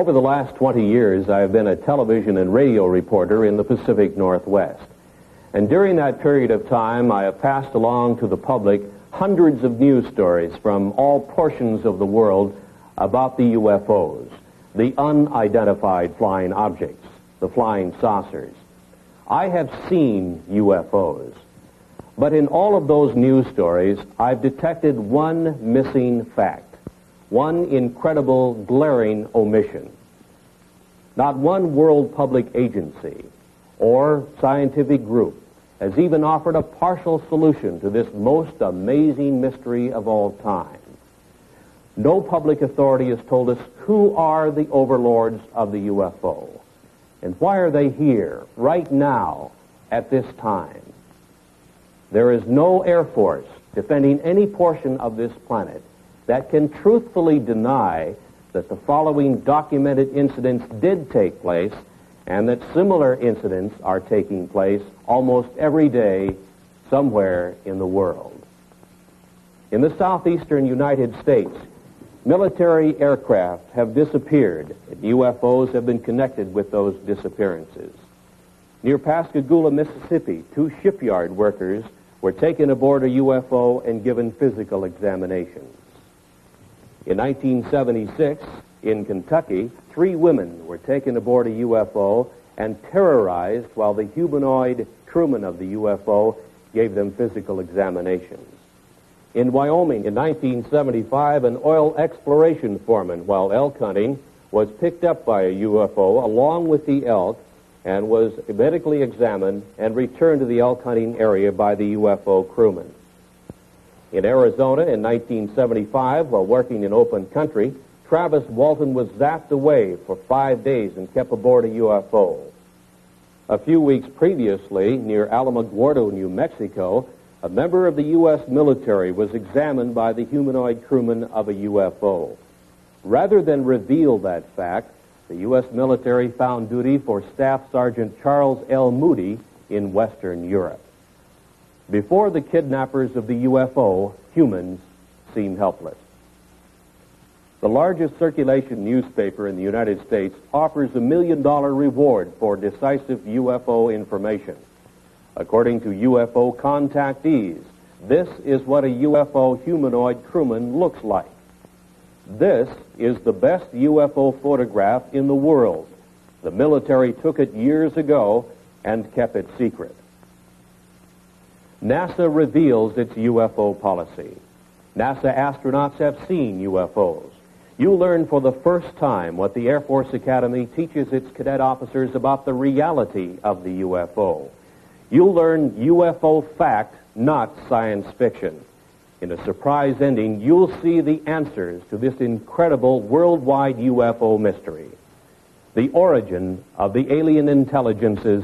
Over the last 20 years, I have been a television and radio reporter in the Pacific Northwest. And during that period of time, I have passed along to the public hundreds of news stories from all portions of the world about the UFOs, the unidentified flying objects, the flying saucers. I have seen UFOs, but in all of those news stories, I've detected one missing fact, one incredible, glaring omission. Not one world public agency or scientific group has even offered a partial solution to this most amazing mystery of all time. No public authority has told us who are the overlords of the UFO, and why are they here right now at this time. There is no Air Force defending any portion of this planet that can truthfully deny that the following documented incidents did take place and that similar incidents are taking place almost every day somewhere in the world. In the southeastern United States, military aircraft have disappeared, and UFOs have been connected with those disappearances. Near Pascagoula, Mississippi, 2 shipyard workers were taken aboard a UFO and given physical examinations. In 1976, in Kentucky, 3 women were taken aboard a UFO and terrorized while the humanoid crewman of the UFO gave them physical examinations. In Wyoming, in 1975, an oil exploration foreman, while elk hunting, was picked up by a UFO along with the elk and was medically examined and returned to the elk hunting area by the UFO crewman. In Arizona, in 1975, while working in open country, Travis Walton was zapped away for 5 days and kept aboard a UFO. A few weeks previously, near Alamogordo, New Mexico, a member of the U.S. military was examined by the humanoid crewman of a UFO. Rather than reveal that fact, the U.S. military found duty for Staff Sergeant Charles L. Moody in Western Europe. Before the kidnappers of the UFO, humans seem helpless. The largest circulation newspaper in the United States offers $1 million reward for decisive UFO information. According to UFO contactees, this is what a UFO humanoid crewman looks like. This is the best UFO photograph in the world. The military took it years ago and kept it secret. NASA reveals its UFO policy. NASA astronauts have seen UFOs. You learn for the first time what the Air Force Academy teaches its cadet officers about the reality of the UFO. You'll learn UFO fact, not science fiction. In a surprise ending, you'll see the answers to this incredible worldwide UFO mystery. The origin of the alien intelligences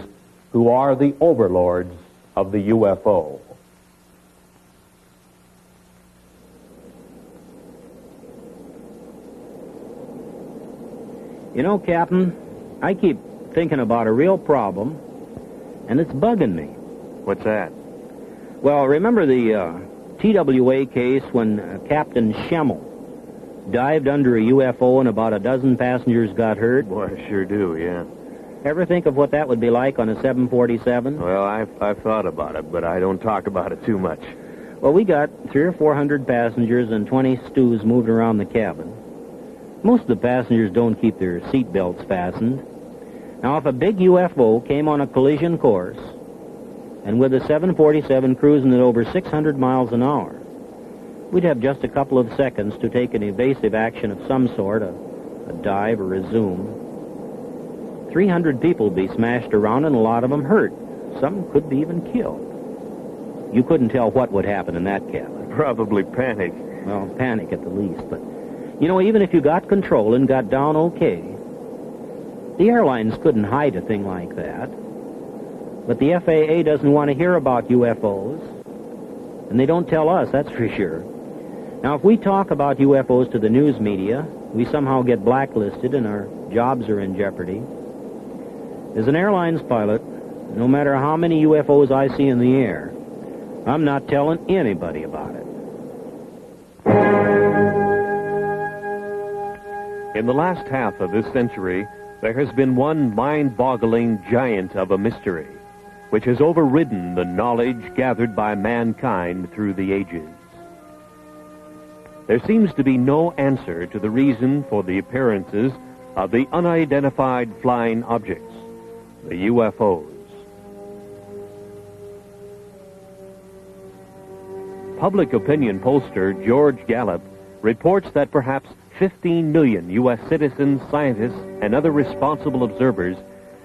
who are the overlords of the UFO. You know, Captain, I keep thinking about a real problem, and it's bugging me. What's that? Well, remember the TWA case when Captain Schemmel dived under a UFO and about a dozen passengers got hurt? Boy, I sure do, yeah. Ever think of what that would be like on a 747? Well, I've thought about it, but I don't talk about it too much. Well, we got 300 or 400 passengers and 20 stews moved around the cabin. Most of the passengers don't keep their seat belts fastened. Now, if a big UFO came on a collision course, and with a 747 cruising at over 600 miles an hour, we'd have just a couple of seconds to take an evasive action of some sort, a dive or a zoom. 300 people would be smashed around and a lot of them hurt. Some could be even killed. You couldn't tell what would happen in that cabin. Probably panic. Well, panic at the least, but, you know, even if you got control and got down okay, the airlines couldn't hide a thing like that. But the FAA doesn't want to hear about UFOs, and they don't tell us, that's for sure. Now, if we talk about UFOs to the news media, we somehow get blacklisted and our jobs are in jeopardy. As an airlines pilot, no matter how many UFOs I see in the air, I'm not telling anybody about it. In the last half of this century, there has been one mind-boggling giant of a mystery, which has overridden the knowledge gathered by mankind through the ages. There seems to be no answer to the reason for the appearances of the unidentified flying objects, the UFOs. Public opinion pollster George Gallup reports that perhaps 15 million U.S. citizens, scientists, and other responsible observers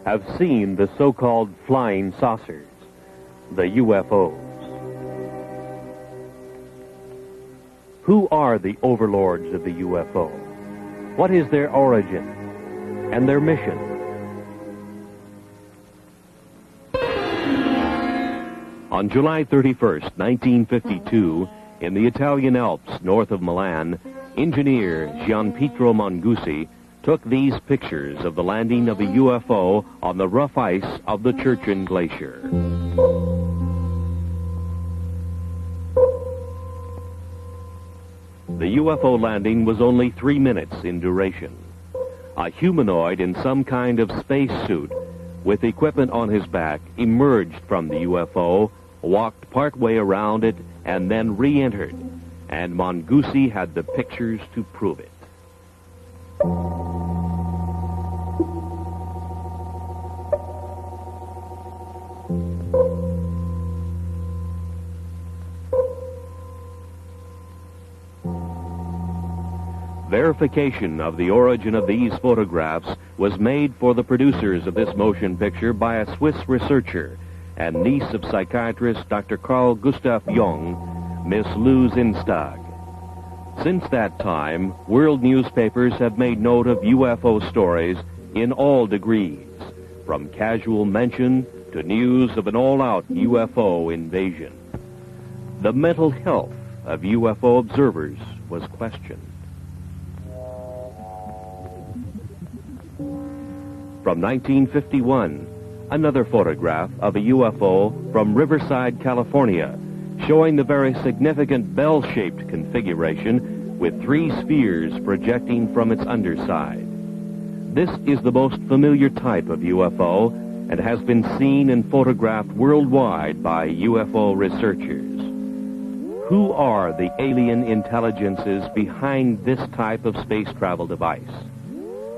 have seen the so-called flying saucers, the UFOs. Who are the overlords of the UFO? What is their origin and their mission? On July 31st, 1952, in the Italian Alps north of Milan, engineer Gianpietro Mongusi took these pictures of the landing of a UFO on the rough ice of the Churchill Glacier. The UFO landing was only 3 minutes in duration. A humanoid in some kind of spacesuit with equipment on his back emerged from the UFO, walked partway around it, and then re-entered, and Mongusi had the pictures to prove it. Verification of the origin of these photographs was made for the producers of this motion picture by a Swiss researcher and niece of psychiatrist Dr. Carl Gustav Jung, Miss Lou Zinstag. Since that time, world newspapers have made note of UFO stories in all degrees, from casual mention to news of an all-out UFO invasion. The mental health of UFO observers was questioned. From 1951, another photograph of a UFO from Riverside, California, showing the very significant bell-shaped configuration with 3 spheres projecting from its underside. This is the most familiar type of UFO and has been seen and photographed worldwide by UFO researchers. Who are the alien intelligences behind this type of space travel device?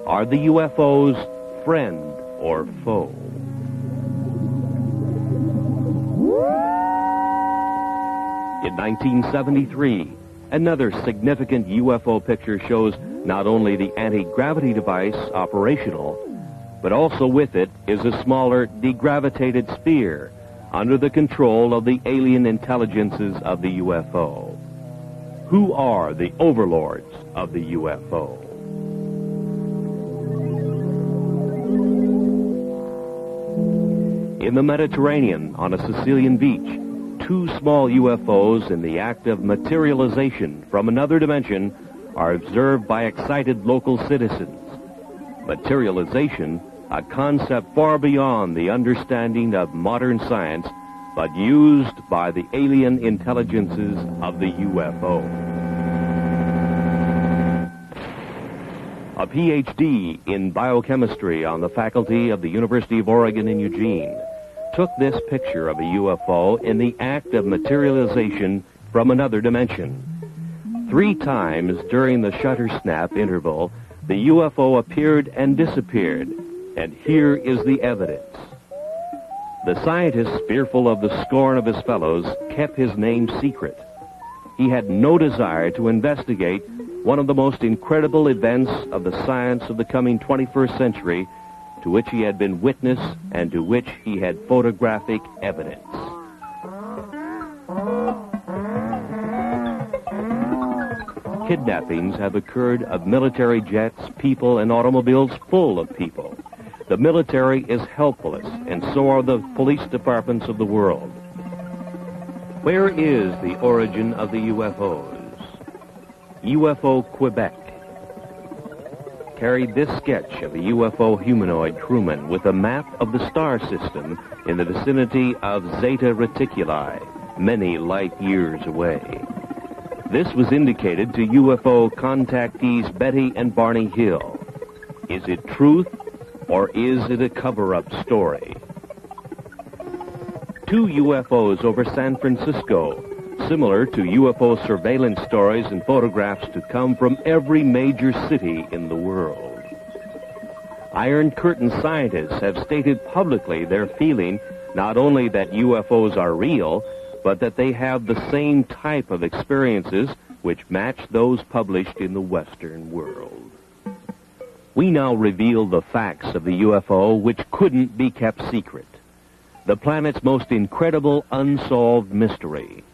Are the UFOs friend or foe? In 1973, another significant UFO picture shows not only the anti-gravity device operational, but also with it is a smaller degravitated sphere under the control of the alien intelligences of the UFO. Who are the overlords of the UFO? In the Mediterranean, on a Sicilian beach, 2 small UFOs in the act of materialization from another dimension are observed by excited local citizens. Materialization, a concept far beyond the understanding of modern science, but used by the alien intelligences of the UFO. A PhD in biochemistry on the faculty of the University of Oregon in Eugene took this picture of a UFO in the act of materialization from another dimension. 3 times during the shutter snap interval, the UFO appeared and disappeared, and here is the evidence. The scientist, fearful of the scorn of his fellows, kept his name secret. He had no desire to investigate one of the most incredible events of the science of the coming 21st century, to which he had been witness and to which he had photographic evidence. Kidnappings have occurred of military jets, people, and automobiles full of people. The military is helpless, and so are the police departments of the world. Where is the origin of the UFOs? UFO Quebec carried this sketch of a UFO humanoid crewman with a map of the star system in the vicinity of Zeta Reticuli, many light years away. This was indicated to UFO contactees Betty and Barney Hill. Is it truth, or is it a cover-up story? 2 UFOs over San Francisco, similar to UFO surveillance stories and photographs to come from every major city in the world. Iron Curtain scientists have stated publicly their feeling not only that UFOs are real, but that they have the same type of experiences which match those published in the Western world. We now reveal the facts of the UFO which couldn't be kept secret. The planet's most incredible unsolved mystery.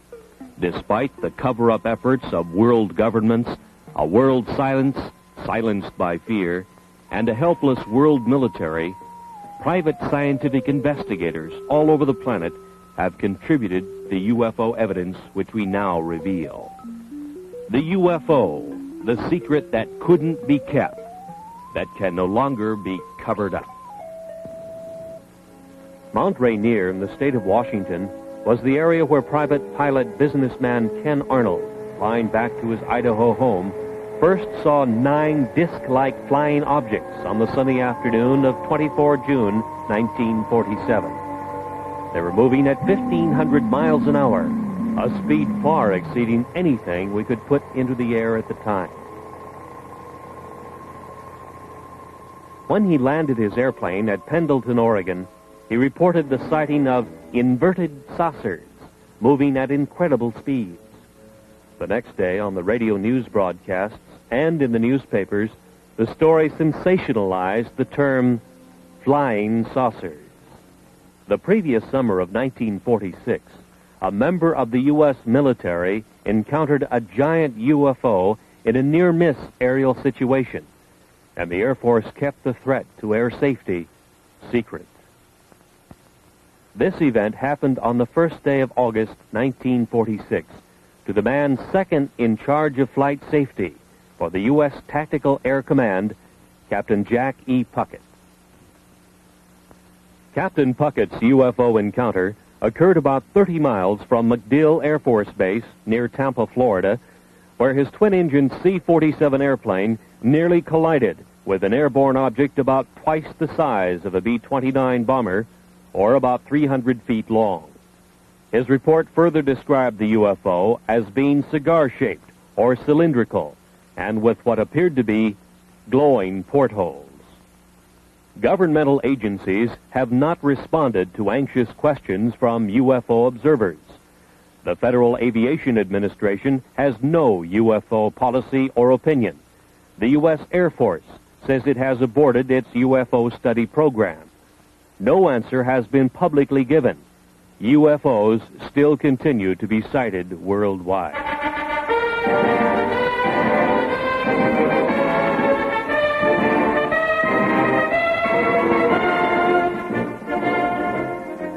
Despite the cover-up efforts of world governments, a world silenced by fear, and a helpless world military, private scientific investigators all over the planet have contributed the UFO evidence which we now reveal. The UFO, the secret that couldn't be kept, that can no longer be covered up. Mount Rainier in the state of Washington was the area where private pilot businessman Ken Arnold, flying back to his Idaho home, first saw 9 disc-like flying objects on the sunny afternoon of 24 June 1947. They were moving at 1,500 miles an hour, a speed far exceeding anything we could put into the air at the time. When he landed his airplane at Pendleton, Oregon, he reported the sighting of inverted saucers moving at incredible speeds. The next day, on the radio news broadcasts and in the newspapers, the story sensationalized the term flying saucers. The previous summer of 1946, a member of the U.S. military encountered a giant UFO in a near-miss aerial situation, and the Air Force kept the threat to air safety secret. This event happened on the first day of August 1946 to the man second in charge of flight safety for the U.S. Tactical Air Command, Captain Jack E. Puckett. Captain Puckett's UFO encounter occurred about 30 miles from MacDill Air Force Base near Tampa, Florida, where his twin-engine C-47 airplane nearly collided with an airborne object about twice the size of a B-29 bomber, or about 300 feet long. His report further described the UFO as being cigar-shaped or cylindrical, and with what appeared to be glowing portholes. Governmental agencies have not responded to anxious questions from UFO observers. The Federal Aviation Administration has no UFO policy or opinion. The U.S. Air Force says it has aborted its UFO study program. No answer has been publicly given. UFOs still continue to be sighted worldwide.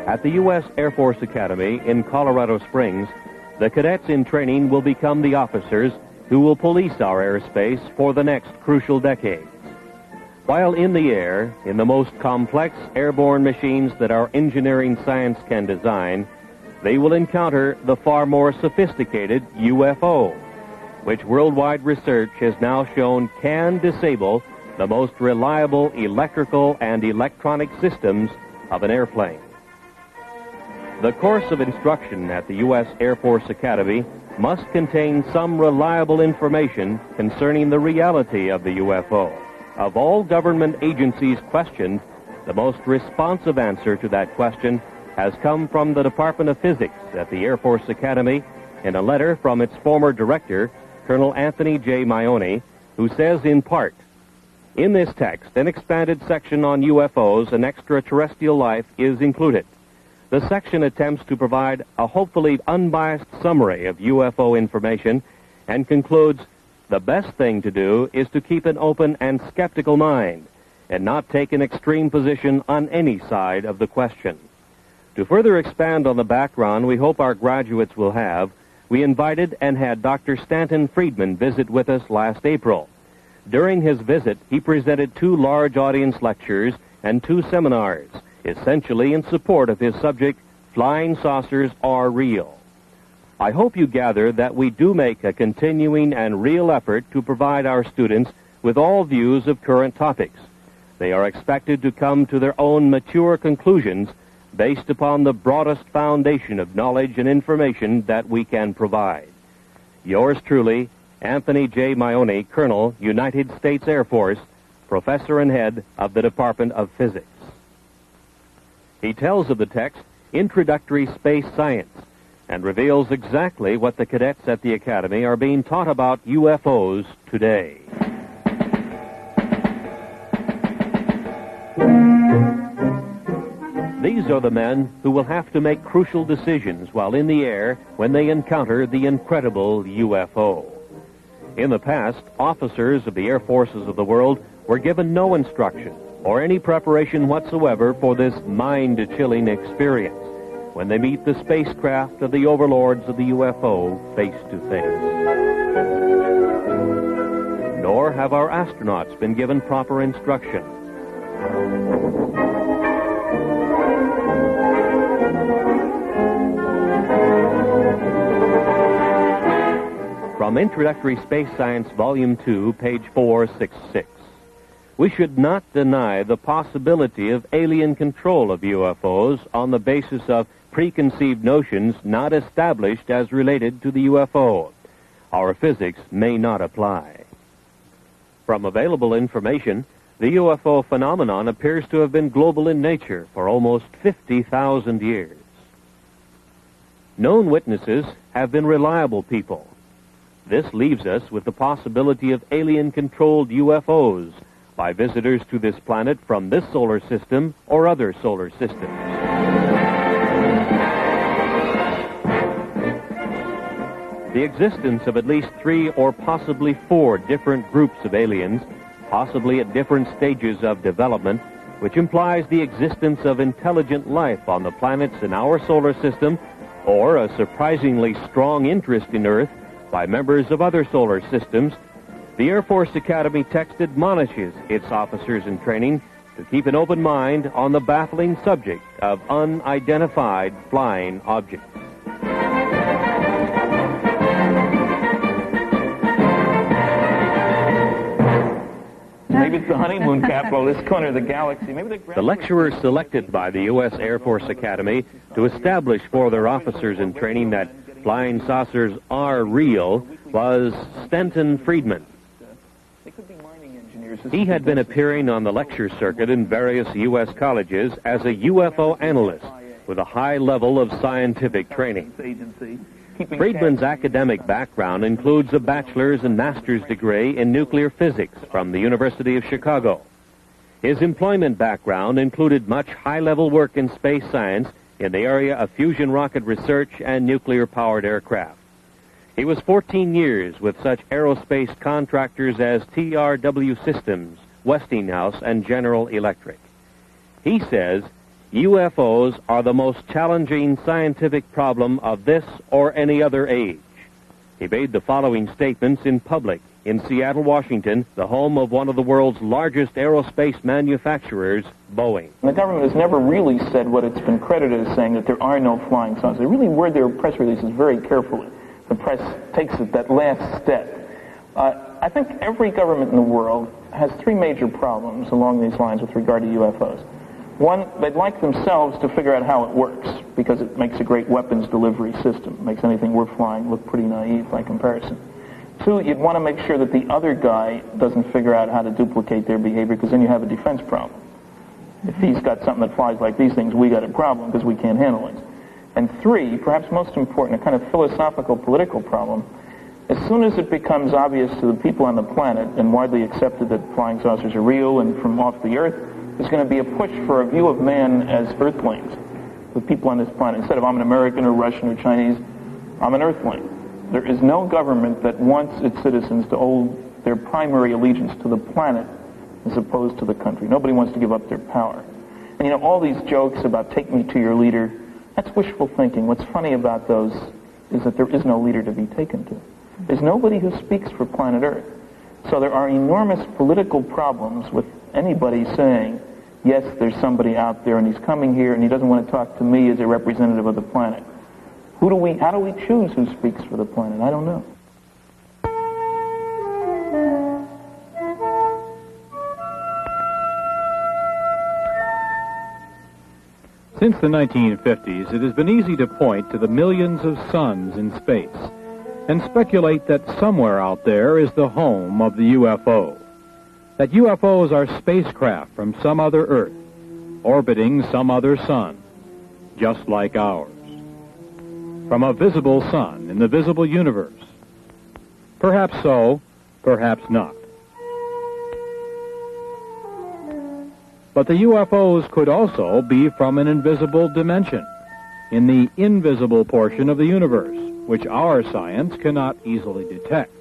At the U.S. Air Force Academy in Colorado Springs, the cadets in training will become the officers who will police our airspace for the next crucial decades. While in the air, in the most complex airborne machines that our engineering science can design, they will encounter the far more sophisticated UFO, which worldwide research has now shown can disable the most reliable electrical and electronic systems of an airplane. The course of instruction at the U.S. Air Force Academy must contain some reliable information concerning the reality of the UFO. Of all government agencies questioned, the most responsive answer to that question has come from the Department of Physics at the Air Force Academy in a letter from its former director, Colonel Anthony J. Maione, who says in part, "In this text, an expanded section on UFOs and extraterrestrial life is included. The section attempts to provide a hopefully unbiased summary of UFO information and concludes, the best thing to do is to keep an open and skeptical mind and not take an extreme position on any side of the question." To further expand on the background we hope our graduates will have, we invited and had Dr. Stanton Friedman visit with us last April. During his visit, he presented 2 large audience lectures and 2 seminars, essentially in support of his subject, Flying Saucers Are Real. I hope you gather that we do make a continuing and real effort to provide our students with all views of current topics. They are expected to come to their own mature conclusions based upon the broadest foundation of knowledge and information that we can provide. Yours truly, Anthony J. Maione, Colonel, United States Air Force, Professor and Head of the Department of Physics. He tells of the text, Introductory Space Science, and reveals exactly what the cadets at the Academy are being taught about UFOs today. These are the men who will have to make crucial decisions while in the air when they encounter the incredible UFO. In the past, officers of the air forces of the world were given no instruction or any preparation whatsoever for this mind-chilling experience when they meet the spacecraft of the overlords of the UFO face to face. Nor have our astronauts been given proper instruction. From Introductory Space Science, Volume 2, page 466. We should not deny the possibility of alien control of UFOs on the basis of preconceived notions not established as related to the UFO. Our physics may not apply. From available information, the UFO phenomenon appears to have been global in nature for almost 50,000 years. Known witnesses have been reliable people. This leaves us with the possibility of alien-controlled UFOs by visitors to this planet from this solar system or other solar systems. The existence of at least 3 or possibly 4 different groups of aliens, possibly at different stages of development, which implies the existence of intelligent life on the planets in our solar system, or a surprisingly strong interest in Earth by members of other solar systems, the Air Force Academy text admonishes its officers in training to keep an open mind on the baffling subject of unidentified flying objects. Maybe it's the honeymoon capital, this corner of the galaxy. Maybe the lecturers selected by the U.S. Air Force Academy to establish for their officers in training that flying saucers are real was Stanton Friedman. He had been appearing on the lecture circuit in various U.S. colleges as a UFO analyst with a high level of scientific training. Friedman's academic background includes a bachelor's and master's degree in nuclear physics from the University of Chicago. His employment background included much high-level work in space science in the area of fusion rocket research and nuclear-powered aircraft. He was 14 years with such aerospace contractors as TRW Systems, Westinghouse, and General Electric. He says, UFOs are the most challenging scientific problem of this or any other age. He made the following statements in public in Seattle, Washington, the home of one of the world's largest aerospace manufacturers, Boeing. The government has never really said what it's been credited as saying, that there are no flying saucers. They really word their press releases very carefully. The press takes it that last step. I think every government in the world has 3 major problems along these lines with regard to UFOs. One, they'd like themselves to figure out how it works, because it makes a great weapons delivery system. It makes anything worth flying look pretty naive by comparison. 2, you'd want to make sure that the other guy doesn't figure out how to duplicate their behavior, because then you have a defense problem. If he's got something that flies like these things, we got a problem because we can't handle it. And 3, perhaps most important, a kind of philosophical political problem. As soon as it becomes obvious to the people on the planet and widely accepted that flying saucers are real and from off the Earth, there's going to be a push for a view of man as Earthlings, the people on this planet. Instead of I'm an American or Russian or Chinese, I'm an Earthling. There is no government that wants its citizens to owe their primary allegiance to the planet as opposed to the country. Nobody wants to give up their power. And you know, all these jokes about take me to your leader, that's wishful thinking. What's funny about those is that there is no leader to be taken to. There's nobody who speaks for planet Earth. So there are enormous political problems with anybody saying, yes, there's somebody out there and he's coming here and he doesn't want to talk to me as a representative of the planet. How do we choose who speaks for the planet? I don't know. Since the 1950s, it has been easy to point to the millions of suns in space and speculate that somewhere out there is the home of the UFO. That UFOs are spacecraft from some other Earth, orbiting some other sun, just like ours. From a visible sun in the visible universe. Perhaps so, perhaps not. But the UFOs could also be from an invisible dimension, in the invisible portion of the universe, which our science cannot easily detect.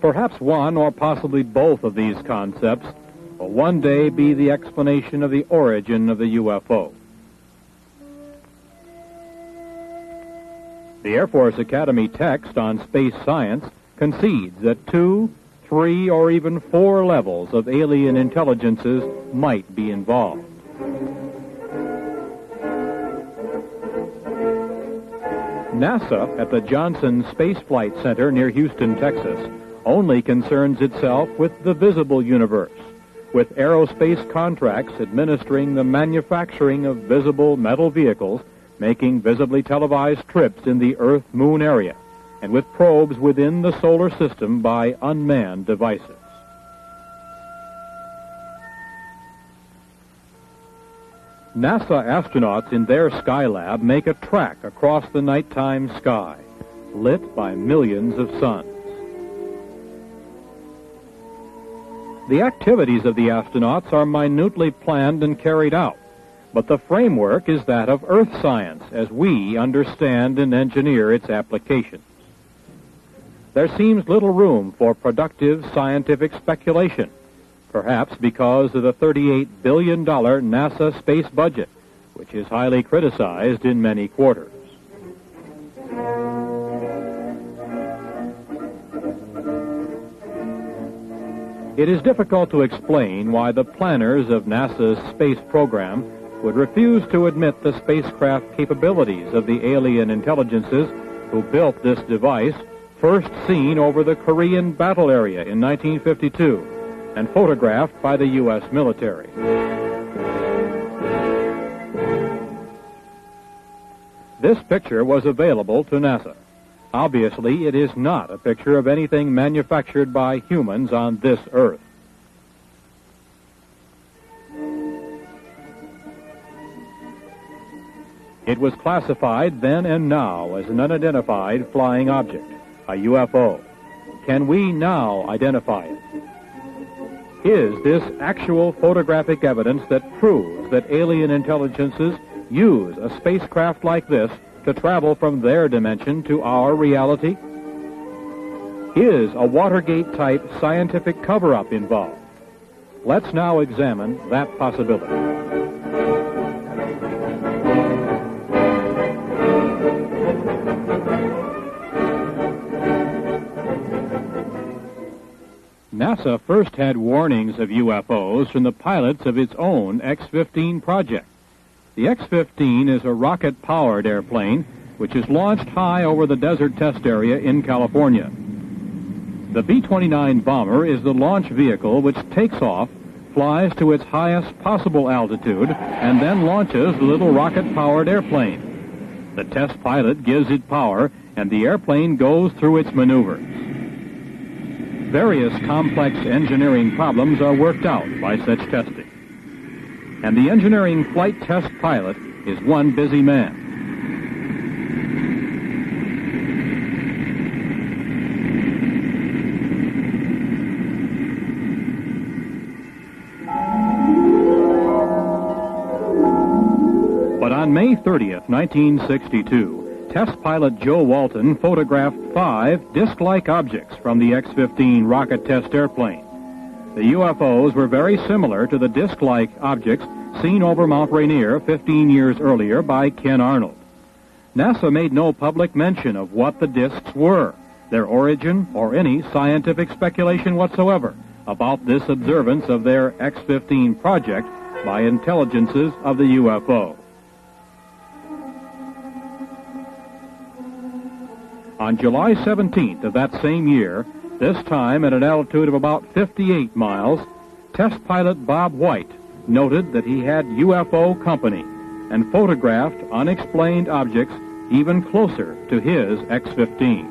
Perhaps one or possibly both of these concepts will one day be the explanation of the origin of the UFO. The Air Force Academy text on space science concedes that 2, 3, or even 4 levels of alien intelligences might be involved. NASA at the Johnson Space Flight Center near Houston, Texas, only concerns itself with the visible universe, with aerospace contracts administering the manufacturing of visible metal vehicles, making visibly televised trips in the Earth-Moon area, and with probes within the solar system by unmanned devices. NASA astronauts in their Skylab make a track across the nighttime sky, lit by millions of suns. The activities of the astronauts are minutely planned and carried out, but the framework is that of Earth science as we understand and engineer its applications. There seems little room for productive scientific speculation, perhaps because of the $38 billion NASA space budget, which is highly criticized in many quarters. It is difficult to explain why the planners of NASA's space program would refuse to admit the spacecraft capabilities of the alien intelligences who built this device, first seen over the Korean battle area in 1952 and photographed by the U.S. military. This picture was available to NASA. Obviously, it is not a picture of anything manufactured by humans on this Earth. It was classified then and now as an unidentified flying object, a UFO. Can we now identify it? Is this actual photographic evidence that proves that alien intelligences use a spacecraft like this to travel from their dimension to our reality? Is a Watergate-type scientific cover-up involved? Let's now examine that possibility. NASA first had warnings of UFOs from the pilots of its own X-15 project. The X-15 is a rocket-powered airplane which is launched high over the desert test area in California. The B-29 bomber is the launch vehicle which takes off, flies to its highest possible altitude, and then launches the little rocket-powered airplane. The test pilot gives it power, and the airplane goes through its maneuvers. Various complex engineering problems are worked out by such testing. And the engineering flight test pilot is one busy man. But on May 30th, 1962, test pilot Joe Walton photographed 5 disc-like objects from the X-15 rocket test airplane. The UFOs were very similar to the disc-like objects seen over Mount Rainier 15 years earlier by Ken Arnold. NASA made no public mention of what the discs were, their origin, or any scientific speculation whatsoever about this observance of their X-15 project by intelligences of the UFO. On July 17th of that same year, this time at an altitude of about 58 miles, test pilot Bob White noted that he had UFO company and photographed unexplained objects even closer to his X-15.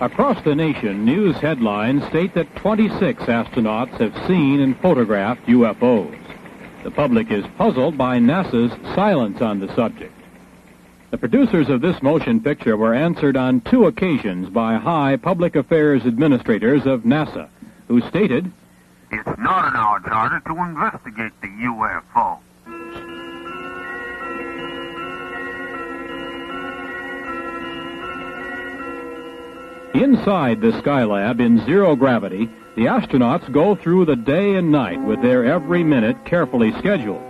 Across the nation, news headlines state that 26 astronauts have seen and photographed UFOs. The public is puzzled by NASA's silence on the subject. The producers of this motion picture were answered on 2 occasions by high public affairs administrators of NASA, who stated, "It's not in our charter to investigate the UFO." Inside the Skylab in zero gravity, the astronauts go through the day and night with their every minute carefully scheduled.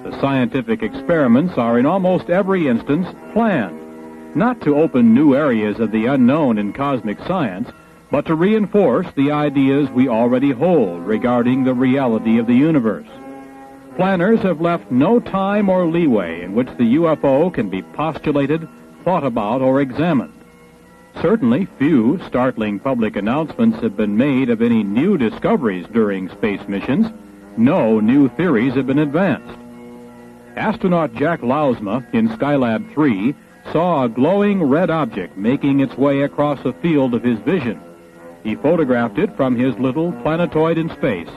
The scientific experiments are in almost every instance planned, not to open new areas of the unknown in cosmic science, but to reinforce the ideas we already hold regarding the reality of the universe. Planners have left no time or leeway in which the UFO can be postulated, thought about, or examined. Certainly few startling public announcements have been made of any new discoveries during space missions. No new theories have been advanced. Astronaut Jack Lousma in Skylab 3 saw a glowing red object making its way across a field of his vision. He photographed it from his little planetoid in space,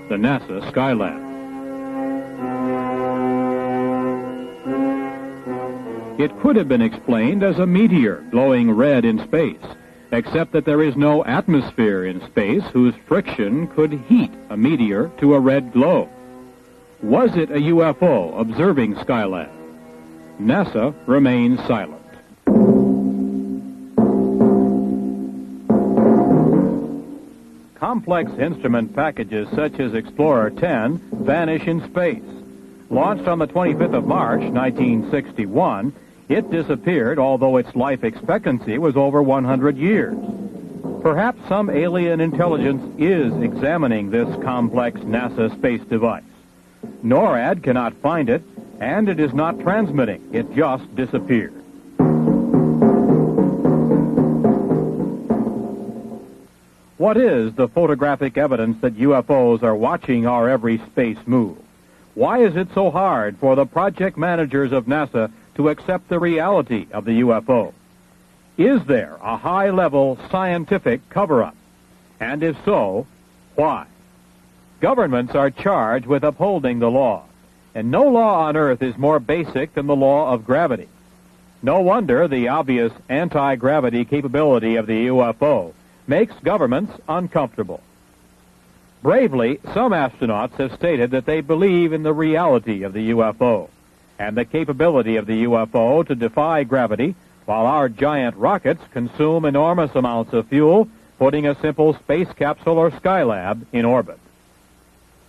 the NASA Skylab. It could have been explained as a meteor glowing red in space, except that there is no atmosphere in space whose friction could heat a meteor to a red glow. Was it a UFO observing Skylab? NASA remains silent. Complex instrument packages such as Explorer 10 vanish in space. Launched on the 25th of March, 1961, it disappeared, although its life expectancy was over 100 years. Perhaps some alien intelligence is examining this complex NASA space device. NORAD cannot find it, and it is not transmitting. It just disappeared. What is the photographic evidence that UFOs are watching our every space move? Why is it so hard for the project managers of NASA to accept the reality of the UFO? Is there a high-level scientific cover-up? And if so, why? Governments are charged with upholding the law, and no law on Earth is more basic than the law of gravity. No wonder the obvious anti-gravity capability of the UFO makes governments uncomfortable. Bravely, some astronauts have stated that they believe in the reality of the UFO and the capability of the UFO to defy gravity, while our giant rockets consume enormous amounts of fuel, putting a simple space capsule or Skylab in orbit.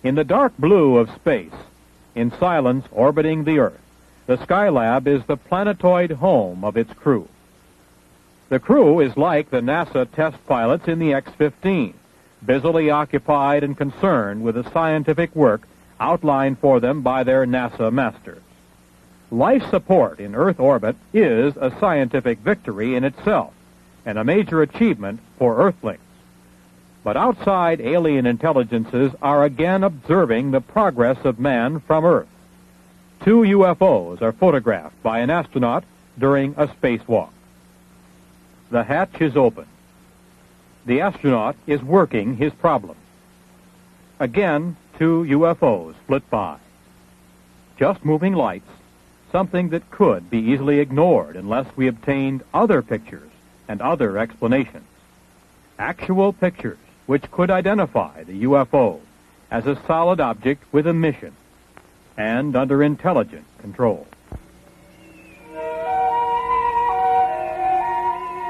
In the dark blue of space, in silence orbiting the Earth, the Skylab is the planetoid home of its crew. The crew is like the NASA test pilots in the X-15, busily occupied and concerned with the scientific work outlined for them by their NASA masters. Life support in Earth orbit is a scientific victory in itself and a major achievement for Earthlings. But outside alien intelligences are again observing the progress of man from Earth. 2 UFOs are photographed by an astronaut during a spacewalk. The hatch is open. The astronaut is working his problem. Again, 2 UFOs flit by. Just moving lights, something that could be easily ignored unless we obtained other pictures and other explanations. Actual pictures which could identify the UFO as a solid object with a mission and under intelligent control.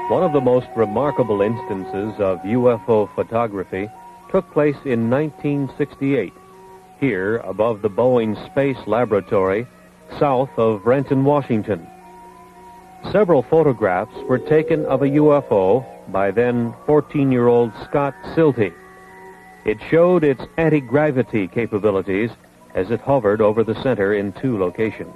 One of the most remarkable instances of UFO photography took place in 1968, here above the Boeing Space Laboratory, south of Renton, Washington. Several photographs were taken of a UFO by then 14-year-old Scott Silty. It showed its anti-gravity capabilities as it hovered over the center in 2 locations.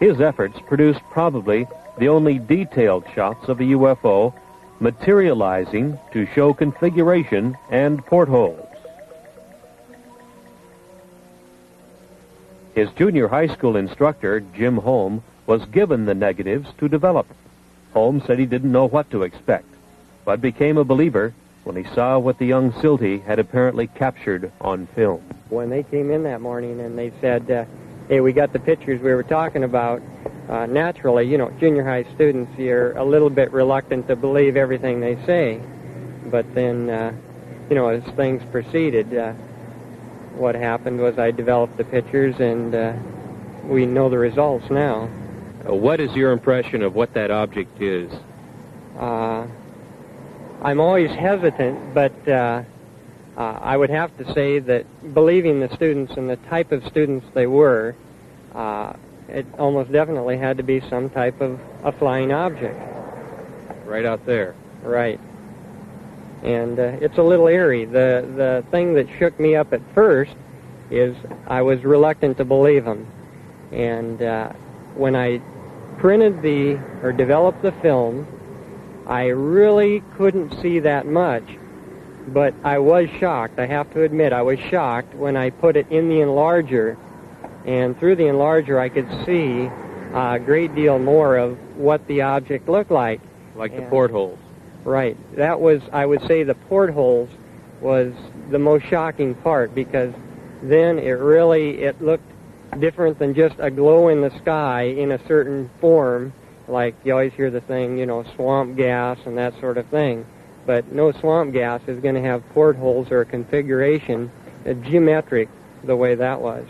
His efforts produced probably the only detailed shots of a UFO materializing to show configuration and portholes. His junior high school instructor, Jim Holm, was given the negatives to develop. Holm said he didn't know what to expect, but became a believer when he saw what the young Silty had apparently captured on film. When they came in that morning and they said, hey, we got the pictures we were talking about, naturally, you know, junior high students, you're a little bit reluctant to believe everything they say. But then, you know, as things proceeded, what happened was I developed the pictures, and we know the results now. What is your impression of what that object is? I'm always hesitant, but I would have to say that believing the students and the type of students they were, it almost definitely had to be some type of a flying object. Right out there. Right. And it's a little eerie. The thing that shook me up at first is I was reluctant to believe them. And when I developed the film, I really couldn't see that much. But I was shocked. I have to admit, I was shocked when I put it in the enlarger. And through the enlarger, I could see a great deal more of what the object looked like. Like the portholes. Right. That was, I would say, the portholes was the most shocking part, because then it looked different than just a glow in the sky in a certain form, like you always hear the thing, you know, swamp gas and that sort of thing. But no swamp gas is going to have portholes or a configuration geometric the way that was.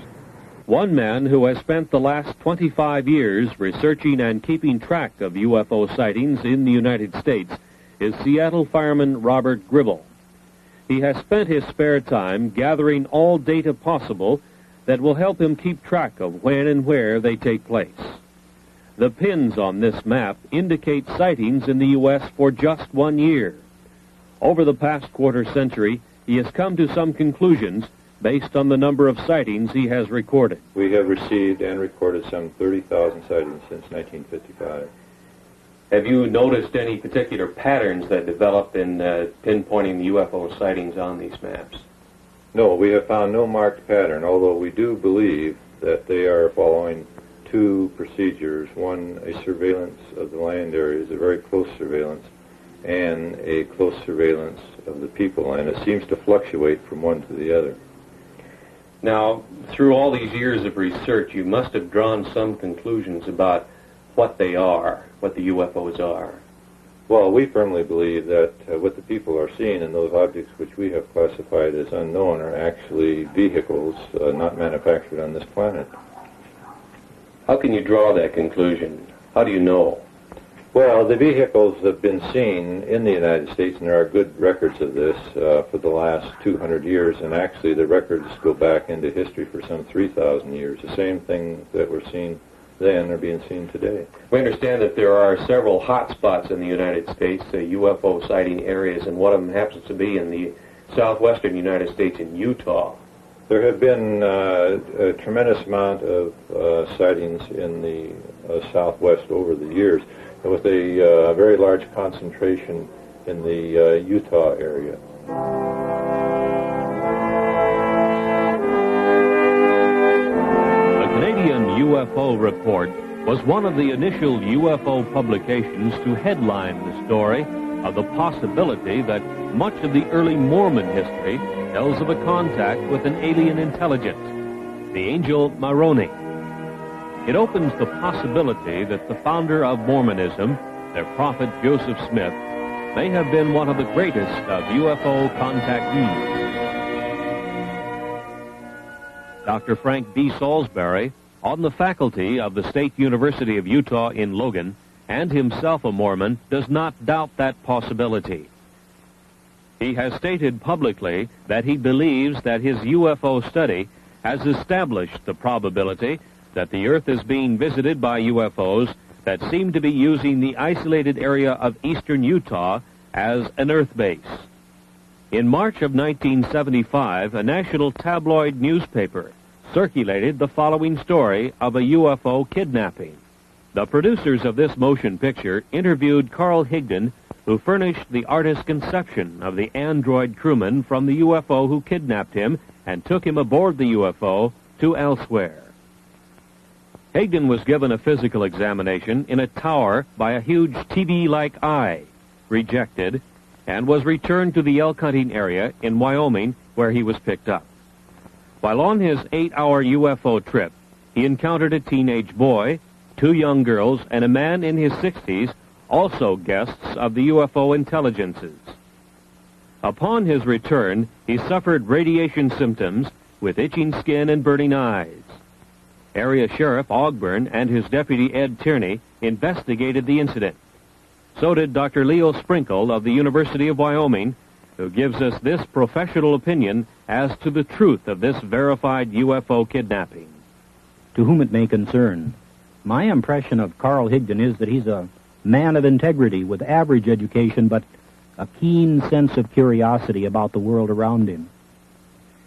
One man who has spent the last 25 years researching and keeping track of UFO sightings in the United States is Seattle fireman Robert Gribble. He has spent his spare time gathering all data possible that will help him keep track of when and where they take place. The pins on this map indicate sightings in the U.S. for just 1 year. Over the past quarter century, he has come to some conclusions based on the number of sightings he has recorded. We have received and recorded some 30,000 sightings since 1955. Have you noticed any particular patterns that developed in pinpointing the UFO sightings on these maps? No, we have found no marked pattern, although we do believe that they are following 2 procedures. One, a surveillance of the land areas, a very close surveillance, and a close surveillance of the people, and it seems to fluctuate from one to the other. Now, through all these years of research, you must have drawn some conclusions about what they are, what the UFOs are. Well, we firmly believe that what the people are seeing in those objects which we have classified as unknown are actually vehicles not manufactured on this planet. How can you draw that conclusion? How do you know? Well, the vehicles have been seen in the United States, and there are good records of this for the last 200 years, and actually the records go back into history for some 3,000 years. The same things that were seen then are being seen today. We understand that there are several hot spots in the United States, UFO sighting areas, and one of them happens to be in the southwestern United States in Utah. There have been a tremendous amount of sightings in the southwest over the years, with a very large concentration in the Utah area. The Canadian UFO Report was one of the initial UFO publications to headline the story of the possibility that much of the early Mormon history tells of a contact with an alien intelligence, the angel Moroni. It opens the possibility that the founder of Mormonism, their prophet Joseph Smith, may have been one of the greatest of UFO contactees. Dr. Frank B. Salisbury, on the faculty of the State University of Utah in Logan, and himself a Mormon, does not doubt that possibility. He has stated publicly that he believes that his UFO study has established the probability that the Earth is being visited by UFOs that seem to be using the isolated area of eastern Utah as an Earth base. In March of 1975, a national tabloid newspaper circulated the following story of a UFO kidnapping. The producers of this motion picture interviewed Carl Higdon, who furnished the artist's conception of the android crewman from the UFO who kidnapped him and took him aboard the UFO to elsewhere. Higdon was given a physical examination in a tower by a huge TV-like eye, rejected, and was returned to the elk hunting area in Wyoming, where he was picked up. While on his 8-hour UFO trip, he encountered a teenage boy, 2 young girls, and a man in his 60s, also guests of the UFO intelligences. Upon his return, he suffered radiation symptoms with itching skin and burning eyes. Area Sheriff Ogburn and his deputy Ed Tierney investigated the incident. So did Dr. Leo Sprinkle of the University of Wyoming, who gives us this professional opinion as to the truth of this verified UFO kidnapping. To whom it may concern, my impression of Carl Higdon is that he's a man of integrity with average education, but a keen sense of curiosity about the world around him.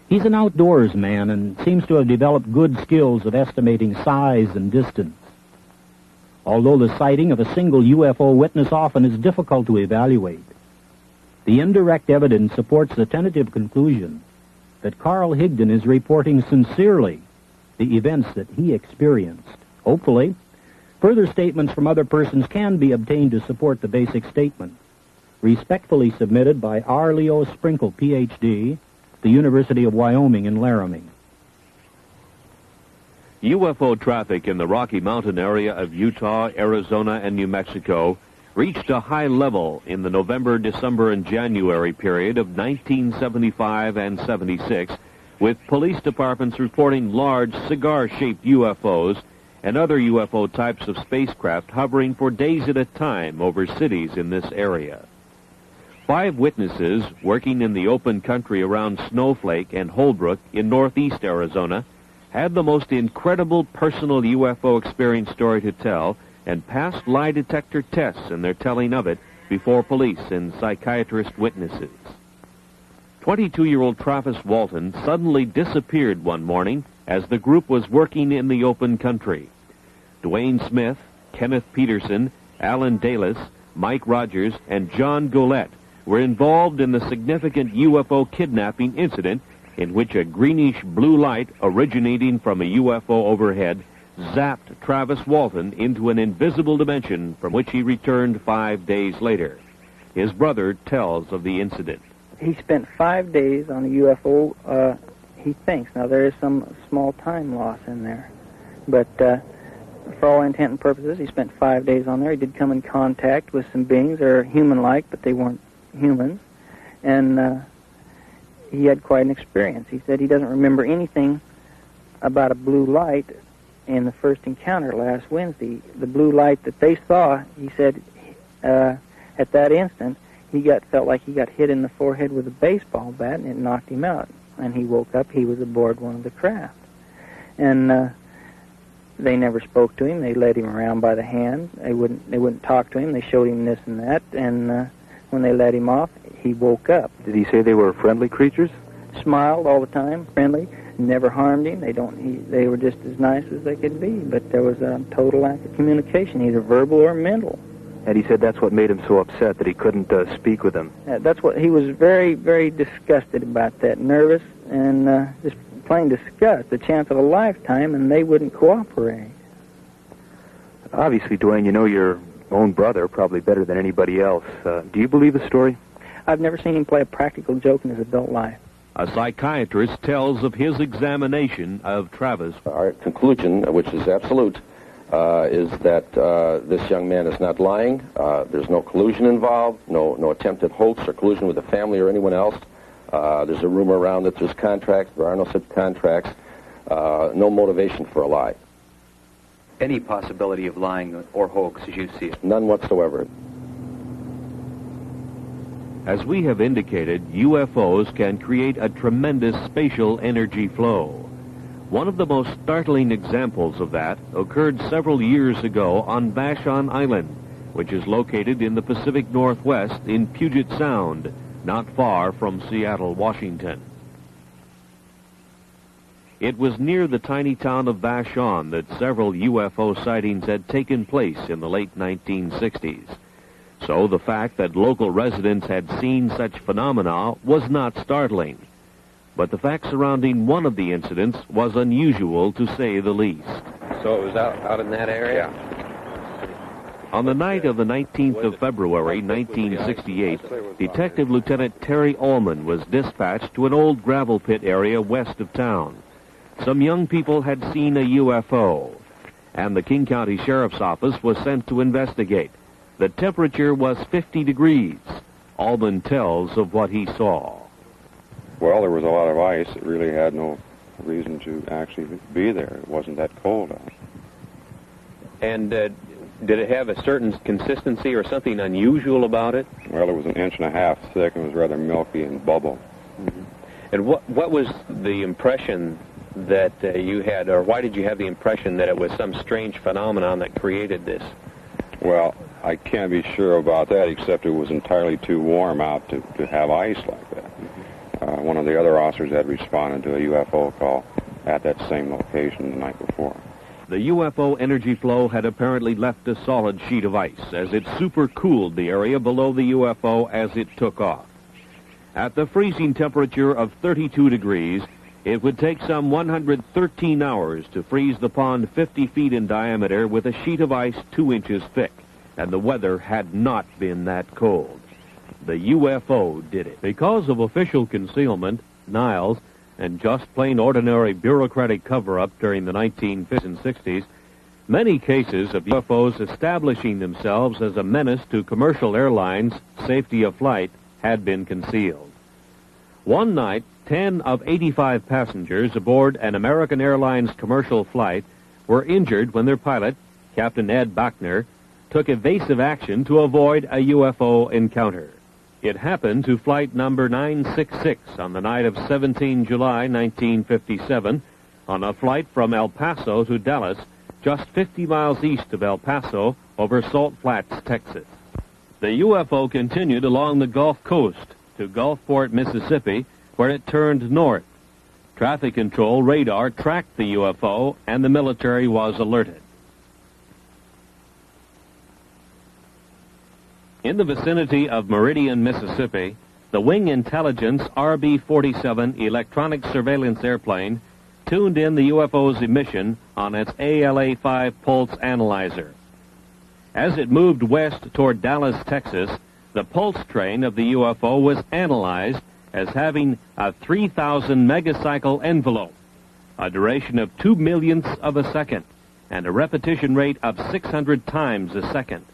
He's an outdoors man and seems to have developed good skills of estimating size and distance. Although the sighting of a single UFO witness often is difficult to evaluate, the indirect evidence supports the tentative conclusion that Carl Higdon is reporting sincerely the events that he experienced. Hopefully, further statements from other persons can be obtained to support the basic statement. Respectfully submitted by R. Leo Sprinkle, Ph.D., the University of Wyoming in Laramie. UFO traffic in the Rocky Mountain area of Utah, Arizona, and New Mexico reached a high level in the November, December, and January period of 1975 and 76, with police departments reporting large cigar-shaped UFOs and other UFO types of spacecraft hovering for days at a time over cities in this area. 5 witnesses working in the open country around Snowflake and Holbrook in northeast Arizona had the most incredible personal UFO experience story to tell and passed lie detector tests in their telling of it before police and psychiatrist witnesses. 22-year-old Travis Walton suddenly disappeared one morning as the group was working in the open country. Dwayne Smith, Kenneth Peterson, Alan Dalis, Mike Rogers, and John Golette were involved in the significant UFO kidnapping incident in which a greenish blue light originating from a UFO overhead zapped Travis Walton into an invisible dimension from which he returned 5 days later. His brother tells of the incident. He spent 5 days on a UFO, he thinks. Now, there is some small time loss in there. But for all intent and purposes, he spent 5 days on there. He did come in contact with some beings that are human-like, but they weren't humans. And he had quite an experience. He said he doesn't remember anything about a blue light in the first encounter last Wednesday. The blue light that they saw, he said, at that instant, felt like he got hit in the forehead with a baseball bat, and it knocked him out. And he woke up. He was aboard one of the craft. And they never spoke to him. They led him around by the hand. They wouldn't talk to him. They showed him this and that. And when they let him off, he woke up. Did he say they were friendly creatures? Smiled all the time, friendly, never harmed him. They were just as nice as they could be. But there was a total lack of communication, either verbal or mental. And he said that's what made him so upset, that he couldn't speak with them. That's what he was very, very disgusted about. That nervous and just plain disgust. The chance of a lifetime, and they wouldn't cooperate. Obviously, Dwayne, you know your own brother probably better than anybody else. Do you believe the story? I've never seen him play a practical joke in his adult life. A psychiatrist tells of his examination of Travis. Our conclusion, which is absolute, is that this young man is not lying. There's no collusion involved, no attempted hoax or collusion with the family or anyone else. There's a rumor around that there's contracts. There are no such contracts. No motivation for a lie. Any possibility of lying or hoax as you see it? None whatsoever. As we have indicated, UFOs can create a tremendous spatial energy flow. One of the most startling examples of that occurred several years ago on Vashon Island, which is located in the Pacific Northwest in Puget Sound, not far from Seattle, Washington. It was near the tiny town of Vashon that several UFO sightings had taken place in the late 1960s. So the fact that local residents had seen such phenomena was not startling. But the fact surrounding one of the incidents was unusual, to say the least. So it was out in that area? Yeah. On the night of the 19th of February, 1968, Detective Lieutenant Terry Ullman was dispatched to an old gravel pit area west of town. Some young people had seen a UFO, and the King County Sheriff's Office was sent to investigate. The temperature was 50 degrees. Ullman tells of what he saw. Well, there was a lot of ice. It really had no reason to actually be there. It wasn't that cold out. And did it have a certain consistency or something unusual about it? Well, it was 1.5 inches thick and was rather milky and bubble. Mm-hmm. And what was the impression that you had, or why did you have the impression that it was some strange phenomenon that created this? Well, I can't be sure about that, except it was entirely too warm out to have ice like that. One of the other officers had responded to a UFO call at that same location the night before. The UFO energy flow had apparently left a solid sheet of ice as it supercooled the area below the UFO as it took off. At the freezing temperature of 32 degrees, it would take some 113 hours to freeze the pond 50 feet in diameter with a sheet of ice 2 inches thick, and the weather had not been that cold. The UFO did it. Because of official concealment, denials, and just plain ordinary bureaucratic cover-up during the 1950s and 60s, many cases of UFOs establishing themselves as a menace to commercial airlines' safety of flight had been concealed. One night, 10 of 85 passengers aboard an American Airlines commercial flight were injured when their pilot, Captain Ed Bachner, took evasive action to avoid a UFO encounter. It happened to flight number 966 on the night of 17 July 1957 on a flight from El Paso to Dallas, just 50 miles east of El Paso over Salt Flats, Texas. The UFO continued along the Gulf Coast to Gulfport, Mississippi, where it turned north. Traffic control radar tracked the UFO, and the military was alerted. In the vicinity of Meridian, Mississippi, the Wing Intelligence RB-47 electronic surveillance airplane tuned in the UFO's emission on its ALA-5 pulse analyzer. As it moved west toward Dallas, Texas, the pulse train of the UFO was analyzed as having a 3,000 megacycle envelope, a duration of 2 millionths of a second, and a repetition rate of 600 times a second.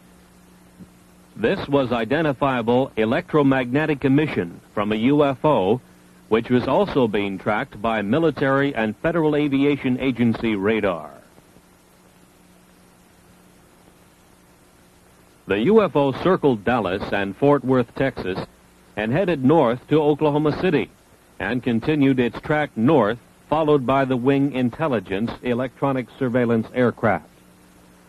This was identifiable electromagnetic emission from a UFO, which was also being tracked by military and Federal Aviation Agency radar. The UFO circled Dallas and Fort Worth, Texas, and headed north to Oklahoma City, and continued its track north, followed by the Wing Intelligence electronic surveillance aircraft.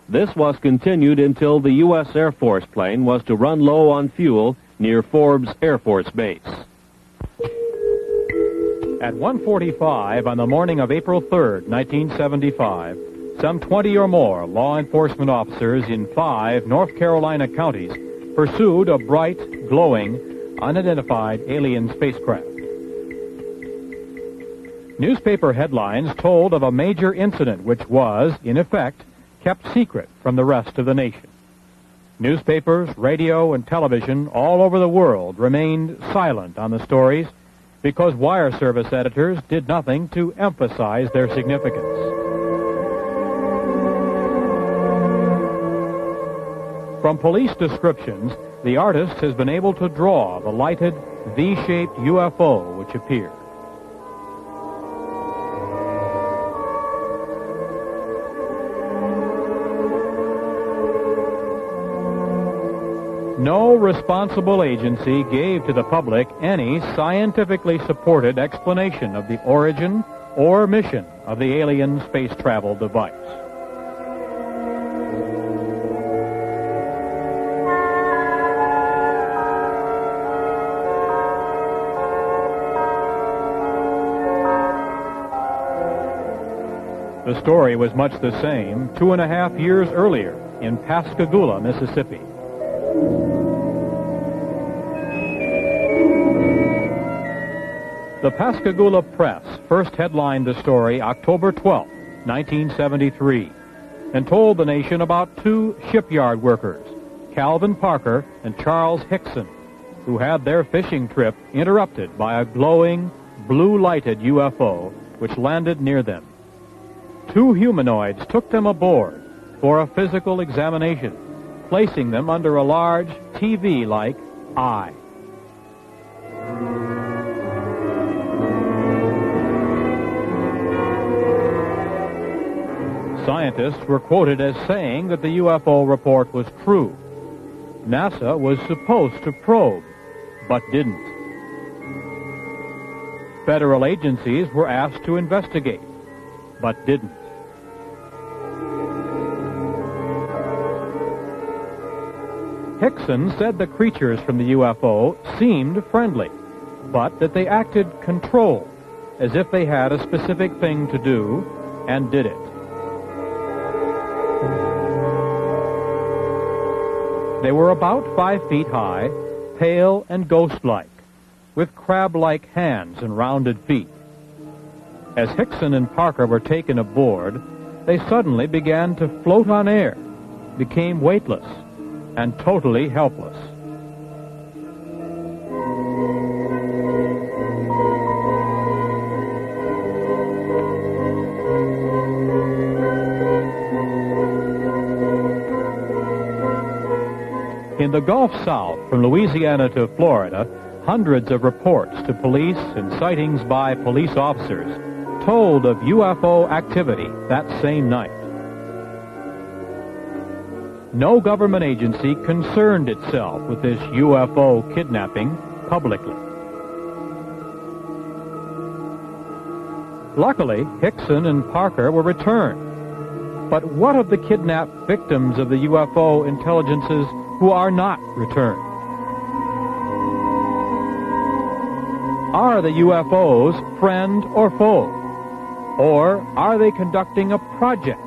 This was continued until the U.S. Air Force plane was to run low on fuel near Forbes Air Force Base. At 1:45 on the morning of April 3rd, 1975, some 20 or more law enforcement officers in 5 North Carolina counties pursued a bright, glowing, unidentified alien spacecraft. Newspaper headlines told of a major incident which was, in effect, kept secret from the rest of the nation. Newspapers, radio, and television all over the world remained silent on the stories because wire service editors did nothing to emphasize their significance. From police descriptions, the artist has been able to draw the lighted, V-shaped UFO which appeared. No responsible agency gave to the public any scientifically supported explanation of the origin or mission of the alien space travel device. The story was much the same 2.5 years earlier in Pascagoula, Mississippi. The Pascagoula Press first headlined the story October 12, 1973, and told the nation about two shipyard workers, Calvin Parker and Charles Hickson, who had their fishing trip interrupted by a glowing, blue-lighted UFO which landed near them. Two humanoids took them aboard for a physical examination, placing them under a large TV-like eye. Scientists were quoted as saying that the UFO report was true. NASA was supposed to probe, but didn't. Federal agencies were asked to investigate, but didn't. Hickson said the creatures from the UFO seemed friendly, but that they acted controlled, as if they had a specific thing to do and did it. They were about 5 feet high, pale and ghost-like, with crab-like hands and rounded feet. As Hickson and Parker were taken aboard, they suddenly began to float on air, became weightless, and totally helpless. In the Gulf South, from Louisiana to Florida, hundreds of reports to police and sightings by police officers told of UFO activity that same night. No government agency concerned itself with this UFO kidnapping publicly. Luckily, Hickson and Parker were returned. But what of the kidnapped victims of the UFO intelligences who are not returned? Are the UFOs friend or foe? Or are they conducting a project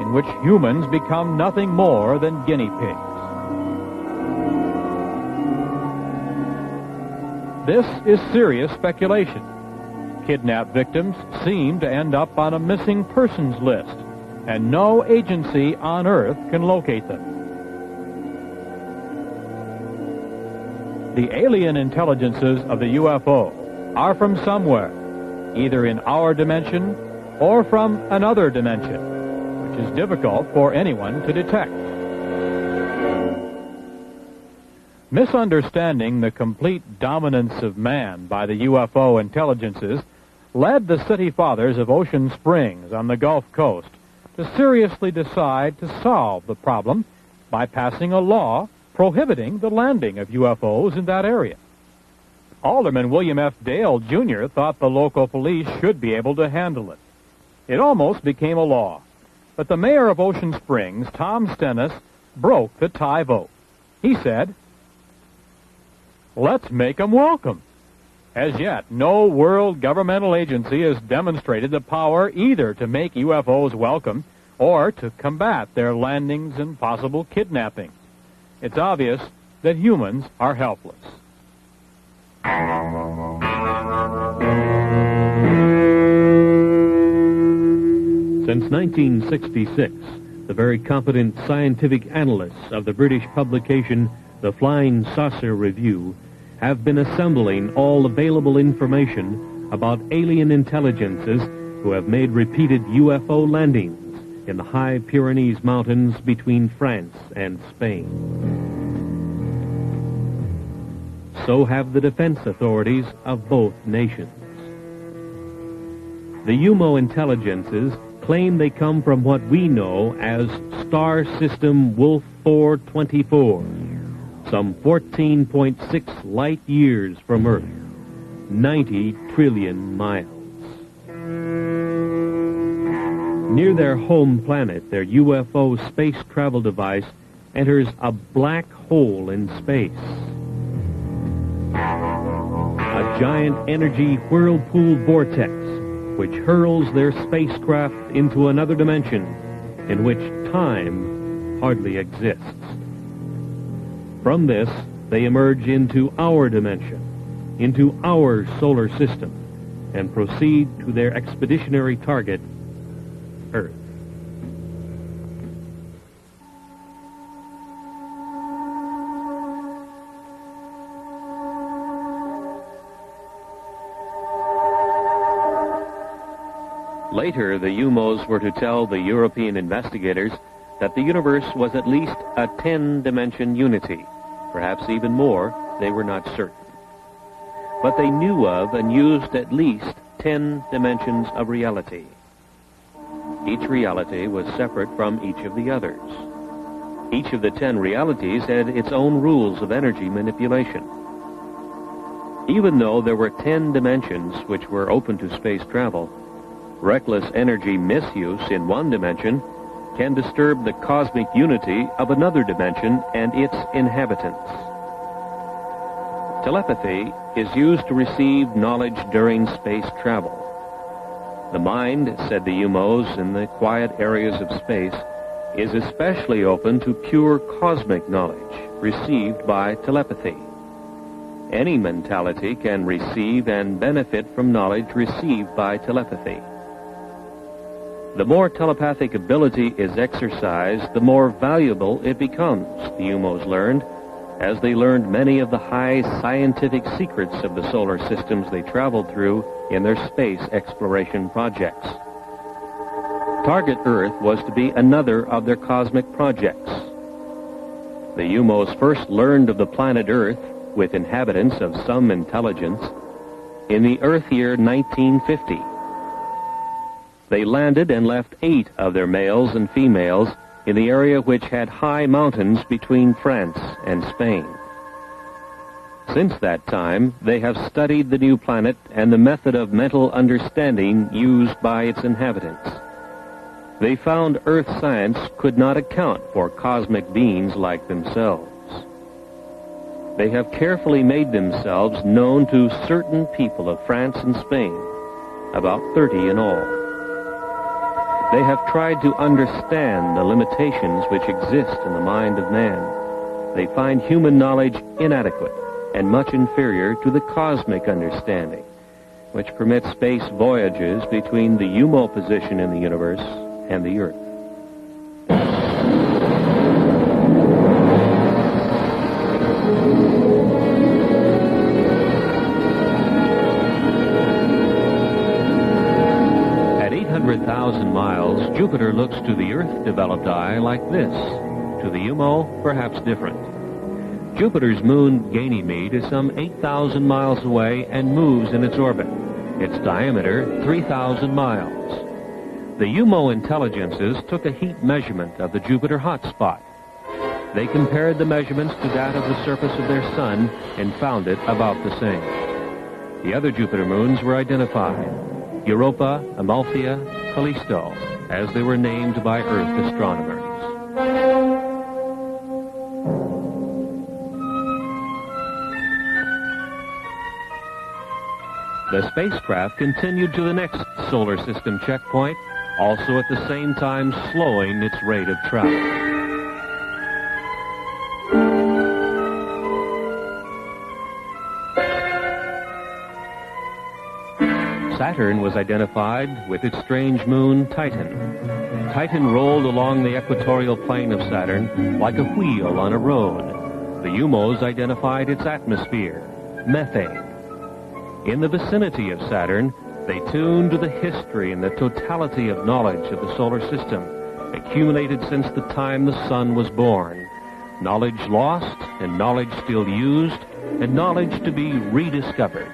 in which humans become nothing more than guinea pigs? This is serious speculation. Kidnapped victims seem to end up on a missing persons list, and no agency on Earth can locate them. The alien intelligences of the UFO are from somewhere, either in our dimension or from another dimension, which is difficult for anyone to detect. Misunderstanding the complete dominance of man by the UFO intelligences led the city fathers of Ocean Springs on the Gulf Coast to seriously decide to solve the problem by passing a law prohibiting the landing of UFOs in that area. Alderman William F. Dale, Jr. thought the local police should be able to handle it. It almost became a law, but the mayor of Ocean Springs, Tom Stennis, broke the tie vote. He said, "Let's make them welcome." As yet, no world governmental agency has demonstrated the power either to make UFOs welcome or to combat their landings and possible kidnapping. It's obvious that humans are helpless. Since 1966, the very competent scientific analysts of the British publication The Flying Saucer Review have been assembling all available information about alien intelligences who have made repeated UFO landings in the high Pyrenees Mountains between France and Spain. So have the defense authorities of both nations. The UMO intelligences claim they come from what we know as Star System Wolf 424, some 14.6 light years from Earth, 90 trillion miles. Near their home planet, their UFO space travel device enters a black hole in space. A giant energy whirlpool vortex which hurls their spacecraft into another dimension in which time hardly exists. From this, they emerge into our dimension, into our solar system, and proceed to their expeditionary target, Earth. Later, the UMOs were to tell the European investigators that the universe was at least a 10-dimension unity. Perhaps even more, they were not certain. But they knew of and used at least 10 dimensions of reality. Each reality was separate from each of the others. Each of the 10 realities had its own rules of energy manipulation. Even though there were 10 dimensions which were open to space travel, reckless energy misuse in one dimension can disturb the cosmic unity of another dimension and its inhabitants. Telepathy is used to receive knowledge during space travel. The mind, said the UMOs in the quiet areas of space, is especially open to pure cosmic knowledge received by telepathy. Any mentality can receive and benefit from knowledge received by telepathy. The more telepathic ability is exercised, the more valuable it becomes, the UMOs learned, as they learned many of the high scientific secrets of the solar systems they traveled through in their space exploration projects. Target Earth was to be another of their cosmic projects. The UMOs first learned of the planet Earth, with inhabitants of some intelligence, in the Earth year 1950. They landed and left 8 of their males and females in the area which had high mountains between France and Spain. Since that time, they have studied the new planet and the method of mental understanding used by its inhabitants. They found Earth science could not account for cosmic beings like themselves. They have carefully made themselves known to certain people of France and Spain, about 30 in all. They have tried to understand the limitations which exist in the mind of man. They find human knowledge inadequate and much inferior to the cosmic understanding, which permits space voyages between the UMO position in the universe and the Earth. At 800,000 miles, Jupiter looks to the Earth-developed eye like this. To the UMO, perhaps different. Jupiter's moon, Ganymede, is some 8,000 miles away and moves in its orbit. Its diameter, 3,000 miles. The UMO intelligences took a heat measurement of the Jupiter hotspot. They compared the measurements to that of the surface of their sun and found it about the same. The other Jupiter moons were identified: Europa, Amalthea, Callisto, as they were named by Earth astronomers. The spacecraft continued to the next solar system checkpoint, also at the same time slowing its rate of travel. Saturn was identified with its strange moon, Titan. Titan rolled along the equatorial plane of Saturn like a wheel on a road. The UMOs identified its atmosphere, methane. In the vicinity of Saturn, they tuned to the history and the totality of knowledge of the solar system, accumulated since the time the sun was born. Knowledge lost, and knowledge still used, and knowledge to be rediscovered.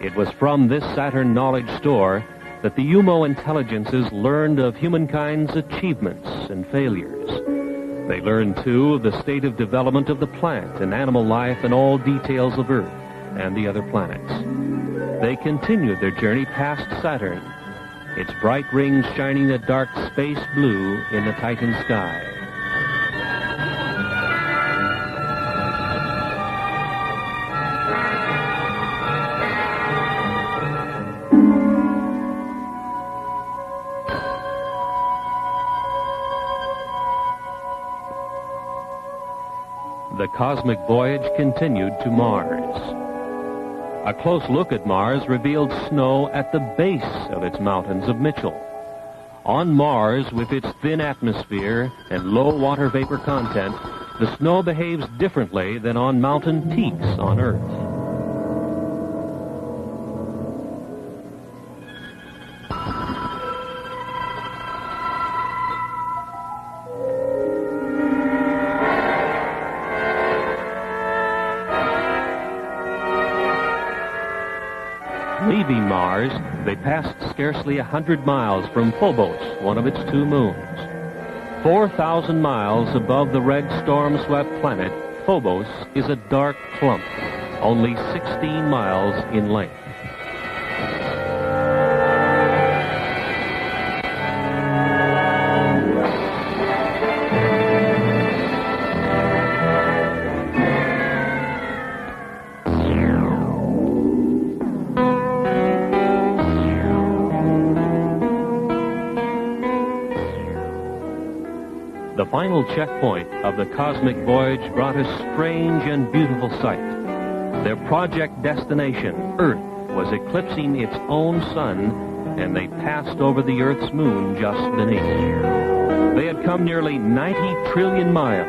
It was from this Saturn knowledge store that the UMO intelligences learned of humankind's achievements and failures. They learned, too, of the state of development of the plant and animal life and all details of Earth and the other planets. They continued their journey past Saturn, its bright rings shining a dark space blue in the Titan sky. The cosmic voyage continued to Mars. A close look at Mars revealed snow at the base of its mountains of Mitchell. On Mars, with its thin atmosphere and low water vapor content, the snow behaves differently than on mountain peaks on Earth. Leaving Mars, they passed scarcely 100 miles from Phobos, one of its two moons. 4,000 miles above the red storm-swept planet, Phobos is a dark clump, only 16 miles in length. The final checkpoint of the cosmic voyage brought a strange and beautiful sight. Their project destination, Earth, was eclipsing its own sun, and they passed over the Earth's moon just beneath. They had come nearly 90 trillion miles,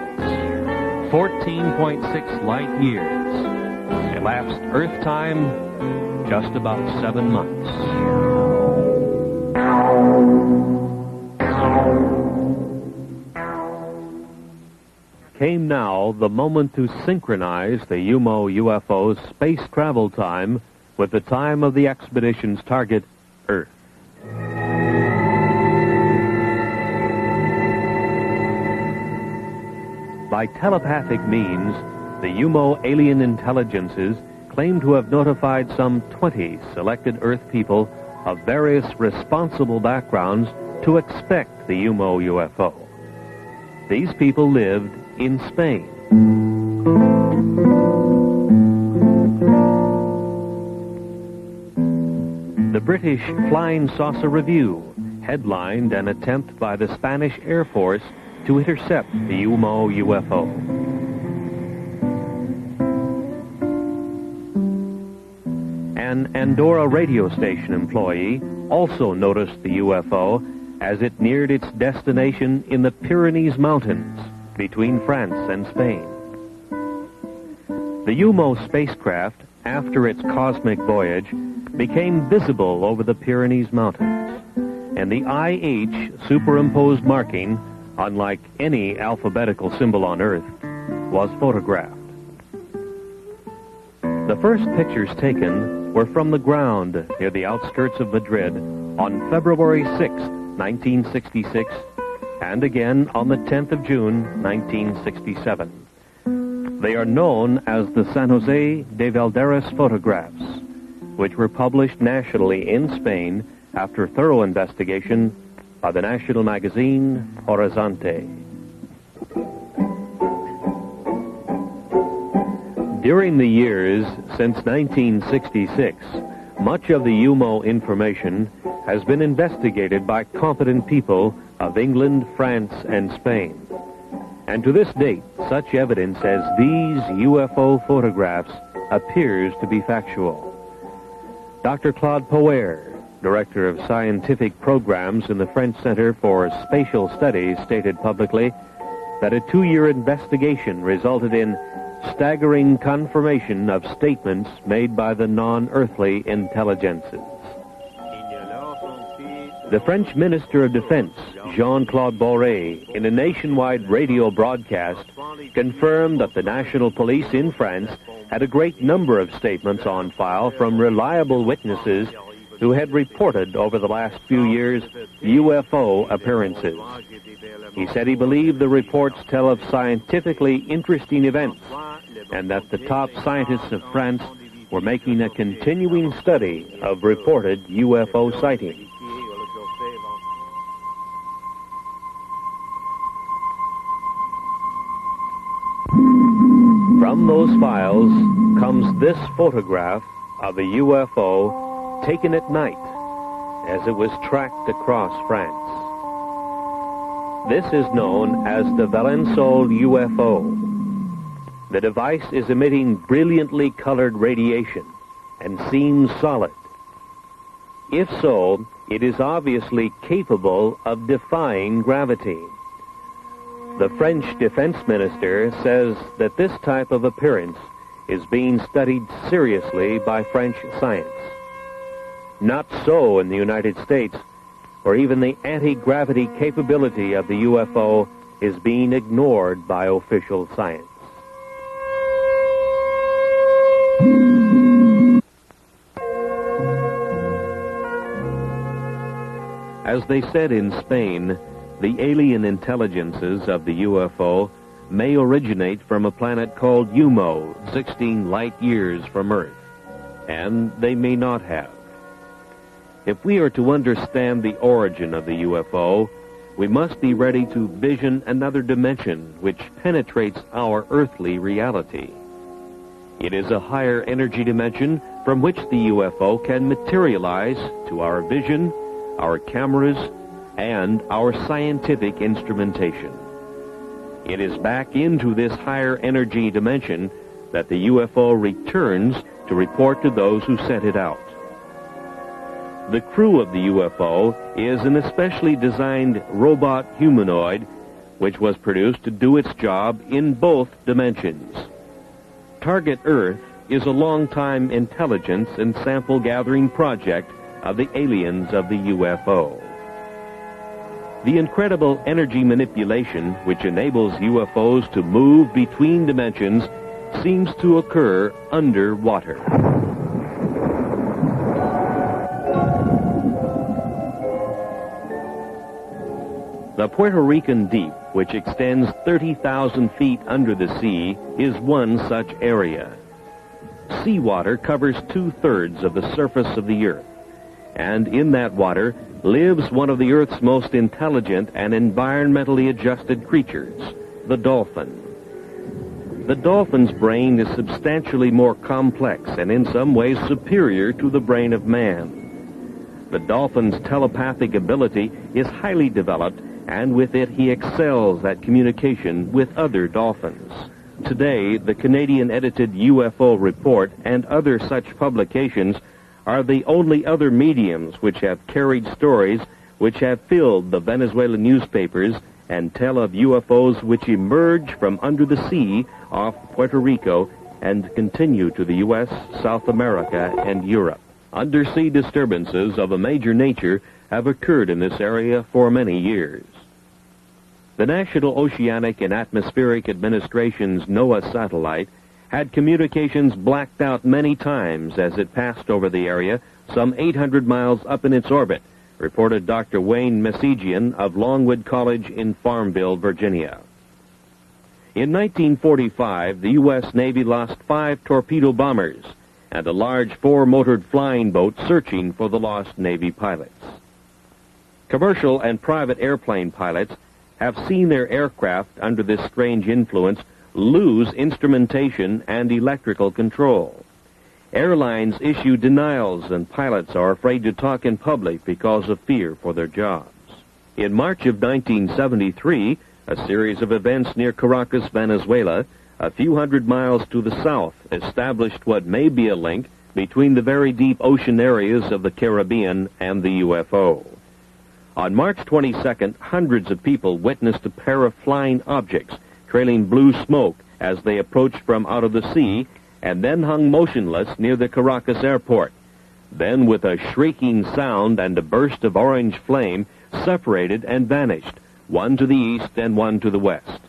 14.6 light years. Elapsed Earth time, just about 7 months. Came now the moment to synchronize the UFO's space travel time with the time of the expedition's target, Earth. By telepathic means, the UMO alien intelligences claim to have notified some 20 selected Earth people of various responsible backgrounds to expect the UFO. These people lived in Spain. The British Flying Saucer Review headlined an attempt by the Spanish Air Force to intercept the UFO. An Andorra radio station employee also noticed the UFO as it neared its destination in the Pyrenees Mountains between France and Spain. The UMO spacecraft, after its cosmic voyage, became visible over the Pyrenees Mountains, and the IH superimposed marking, unlike any alphabetical symbol on Earth, was photographed. The first pictures taken were from the ground near the outskirts of Madrid on February 6, 1966, and again on the 10th of June, 1967. They are known as the San Jose de Valderas photographs, which were published nationally in Spain after thorough investigation by the national magazine Horizonte. During the years since 1966, much of the UMO information has been investigated by competent people of England, France, and Spain. And to this date, such evidence as these UFO photographs appears to be factual. Dr. Claude Poer, Director of Scientific Programs in the French Center for Spatial Studies, stated publicly that a 2-year investigation resulted in staggering confirmation of statements made by the non-earthly intelligences. The French Minister of Defense, Jean-Claude Boré, in a nationwide radio broadcast, confirmed that the national police in France had a great number of statements on file from reliable witnesses who had reported over the last few years UFO appearances. He said he believed the reports tell of scientifically interesting events and that the top scientists of France were making a continuing study of reported UFO sightings. From those files comes this photograph of a UFO taken at night as it was tracked across France. This is known as the Valençol UFO. The device is emitting brilliantly colored radiation and seems solid. If so, it is obviously capable of defying gravity. The French defense minister says that this type of appearance is being studied seriously by French science. Not so in the United States, where even the anti-gravity capability of the UFO is being ignored by official science. As they said in Spain, the alien intelligences of the UFO may originate from a planet called UMO, 16 light years from Earth, and they may not have. If we are to understand the origin of the UFO, we must be ready to vision another dimension which penetrates our earthly reality. It is a higher energy dimension from which the UFO can materialize to our vision, our cameras, and our scientific instrumentation. It is back into this higher energy dimension that the UFO returns to report to those who sent it out. The crew of the UFO is an especially designed robot humanoid which was produced to do its job in both dimensions. Target Earth is a long-time intelligence and sample gathering project of the aliens of the UFO. The incredible energy manipulation which enables UFOs to move between dimensions seems to occur underwater. The Puerto Rican Deep, which extends 30,000 feet under the sea, is one such area. Seawater covers 2/3 of the surface of the Earth, and in that water lives one of the Earth's most intelligent and environmentally adjusted creatures, the dolphin. The dolphin's brain is substantially more complex and in some ways superior to the brain of man. The dolphin's telepathic ability is highly developed, and with it he excels at communication with other dolphins. Today, the Canadian-edited UFO Report and other such publications are the only other mediums which have carried stories which have filled the Venezuelan newspapers and tell of UFOs which emerge from under the sea off Puerto Rico and continue to the U.S., South America, and Europe. Undersea disturbances of a major nature have occurred in this area for many years. The National Oceanic and Atmospheric Administration's NOAA satellite had communications blacked out many times as it passed over the area, some 800 miles up in its orbit, reported Dr. Wayne Messigian of Longwood College in Farmville, Virginia. In 1945, the U.S. Navy lost 5 torpedo bombers and a large 4-motored flying boat searching for the lost Navy pilots. Commercial and private airplane pilots have seen their aircraft under this strange influence lose instrumentation and electrical control. Airlines issue denials and pilots are afraid to talk in public because of fear for their jobs. In March of 1973, a series of events near Caracas, Venezuela, a few hundred miles to the south, established what may be a link between the very deep ocean areas of the Caribbean and the UFO. On March 22nd, hundreds of people witnessed a pair of flying objects trailing blue smoke as they approached from out of the sea and then hung motionless near the Caracas airport. Then, with a shrieking sound and a burst of orange flame, separated and vanished, one to the east and one to the west.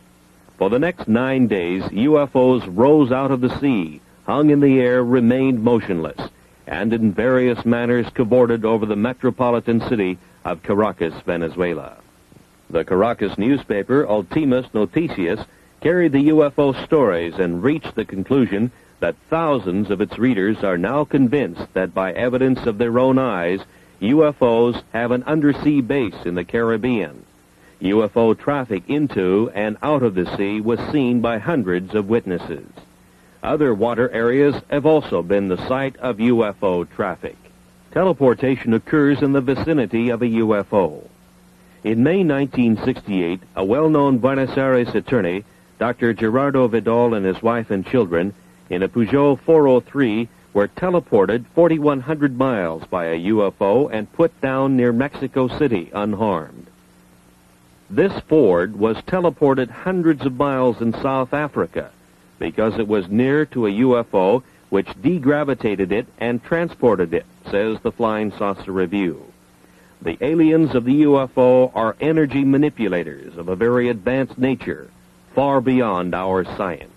For the next 9 days, UFOs rose out of the sea, hung in the air, remained motionless, and in various manners cavorted over the metropolitan city of Caracas, Venezuela. The Caracas newspaper, Ultimas Noticias, carried the UFO stories and reached the conclusion that thousands of its readers are now convinced that by evidence of their own eyes, UFOs have an undersea base in the Caribbean. UFO traffic into and out of the sea was seen by hundreds of witnesses. Other water areas have also been the site of UFO traffic. Teleportation occurs in the vicinity of a UFO. In May 1968, a well-known Buenos Aires attorney Dr. Gerardo Vidal and his wife and children in a Peugeot 403 were teleported 4,100 miles by a UFO and put down near Mexico City unharmed. This Ford was teleported hundreds of miles in South Africa because it was near to a UFO which degravitated it and transported it, says the Flying Saucer Review. The aliens of the UFO are energy manipulators of a very advanced nature, far beyond our science.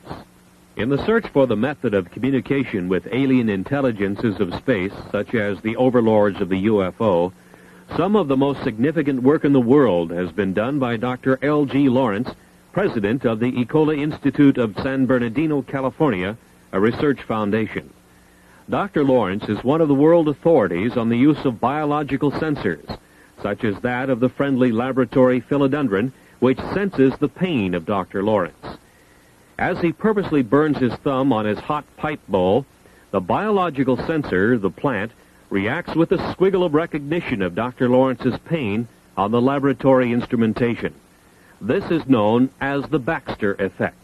In the search for the method of communication with alien intelligences of space, such as the Overlords of the UFO, some of the most significant work in the world has been done by Dr. L.G. Lawrence, president of the Ecola Institute of San Bernardino, California, a research foundation. Dr. Lawrence is one of the world authorities on the use of biological sensors, such as that of the friendly laboratory philodendron, which senses the pain of Dr. Lawrence. As he purposely burns his thumb on his hot pipe bowl, the biological sensor, the plant, reacts with a squiggle of recognition of Dr. Lawrence's pain on the laboratory instrumentation. This is known as the Baxter effect.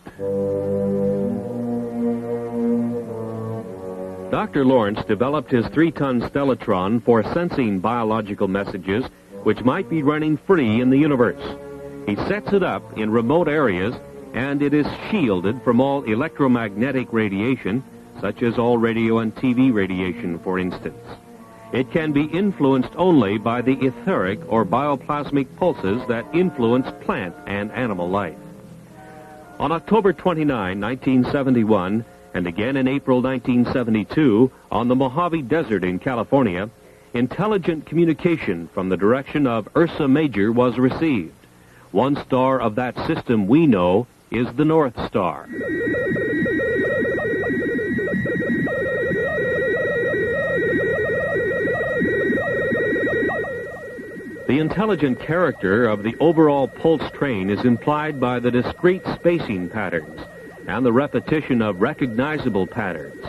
Dr. Lawrence developed his 3-ton stellatron for sensing biological messages which might be running free in the universe. He sets it up in remote areas, and it is shielded from all electromagnetic radiation, such as all radio and TV radiation, for instance. It can be influenced only by the etheric or bioplasmic pulses that influence plant and animal life. On October 29, 1971, and again in April 1972, on the Mojave Desert in California, intelligent communication from the direction of Ursa Major was received. One star of that system we know is the North Star. The intelligent character of the overall pulse train is implied by the discrete spacing patterns and the repetition of recognizable patterns.